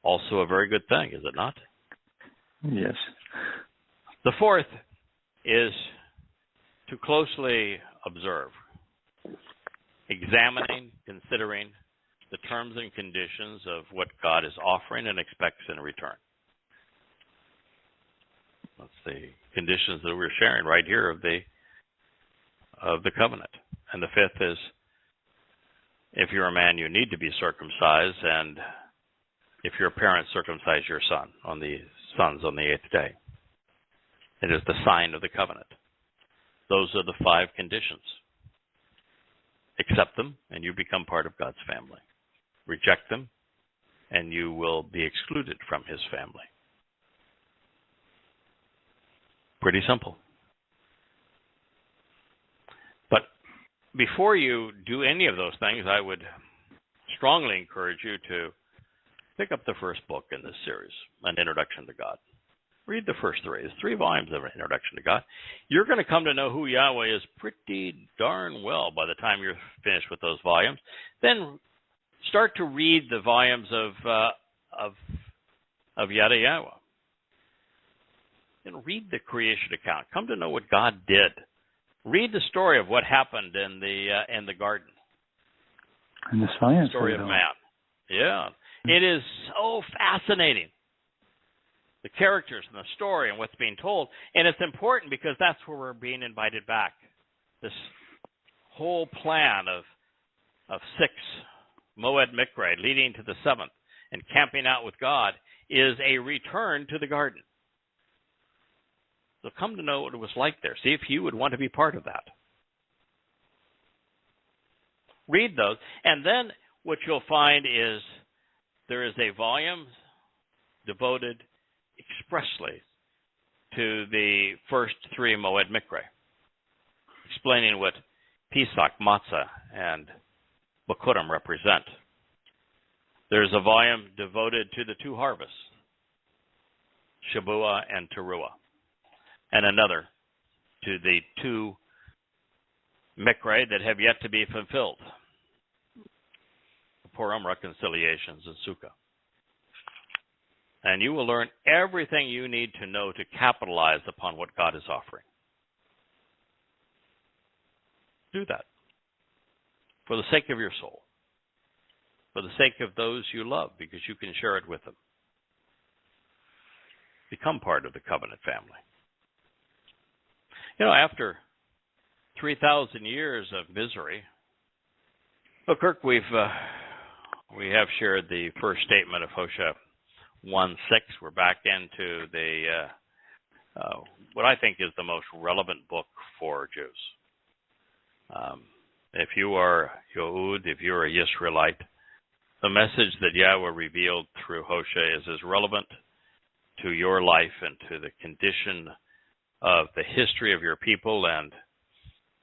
[SPEAKER 1] also a very good thing, is it not?
[SPEAKER 2] Yes.
[SPEAKER 1] The fourth is to closely observe, examining, considering the terms and conditions of what God is offering and expects in return. That's the conditions that we're sharing right here of the covenant. And the fifth is, if you're a man, you need to be circumcised, and if you're a parent, circumcise your sons on the 8th day. It is the sign of the covenant. Those are the 5 conditions. Accept them, and you become part of God's family. Reject them, and you will be excluded from his family. Pretty simple. But before you do any of those things, I would strongly encourage you to pick up the first book in this series, An Introduction to God. Read the first 3. There's 3 volumes of An Introduction to God. You're going to come to know who Yahweh is pretty darn well by the time you're finished with those volumes. Then start to read the volumes of Yada Yahowah. And read the creation account. Come to know what God did. Read the story of what happened in the garden.
[SPEAKER 2] And the science
[SPEAKER 1] story of man. Yeah. It is so fascinating. The characters and the story and what's being told. And it's important because that's where we're being invited back. This whole plan of 6 Moed Mikre leading to the 7th and camping out with God is a return to the garden. So come to know what it was like there. See if you would want to be part of that. Read those. And then what you'll find is there is a volume devoted expressly to the first 3 Moed Mikre, explaining what Pesach, Matzah, and Bikurim represent. There's a volume devoted to the 2 harvests, Shabua and Teruah, and another to the 2 Mikre that have yet to be fulfilled, the Purim reconciliations and Sukkah. And you will learn everything you need to know to capitalize upon what God is offering. Do that for the sake of your soul, for the sake of those you love, because you can share it with them. Become part of the covenant family. You know, after 3,000 years of misery, well, Kirk, we have shared the first statement of Hosea 1:6. We're back into the what I think is the most relevant book for Jews. If you are Yehud, if you're a Yisraelite, the message that Yahweh revealed through Hosea is as relevant to your life and to the condition of the history of your people and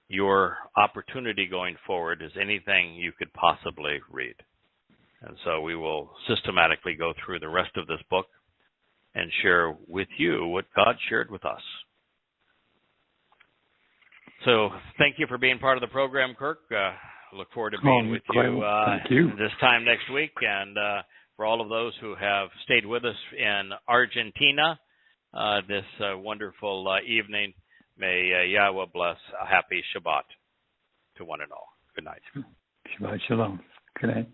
[SPEAKER 1] your opportunity going forward as anything you could possibly read. And so we will systematically go through the rest of this book and share with you what God shared with us. So thank you for being part of the program, Kirk. Look forward to being with you this time next week. And for all of those who have stayed with us in Argentina this wonderful evening, may Yahweh bless a happy Shabat to one and all. Good night.
[SPEAKER 2] Shabbat shalom. Good night.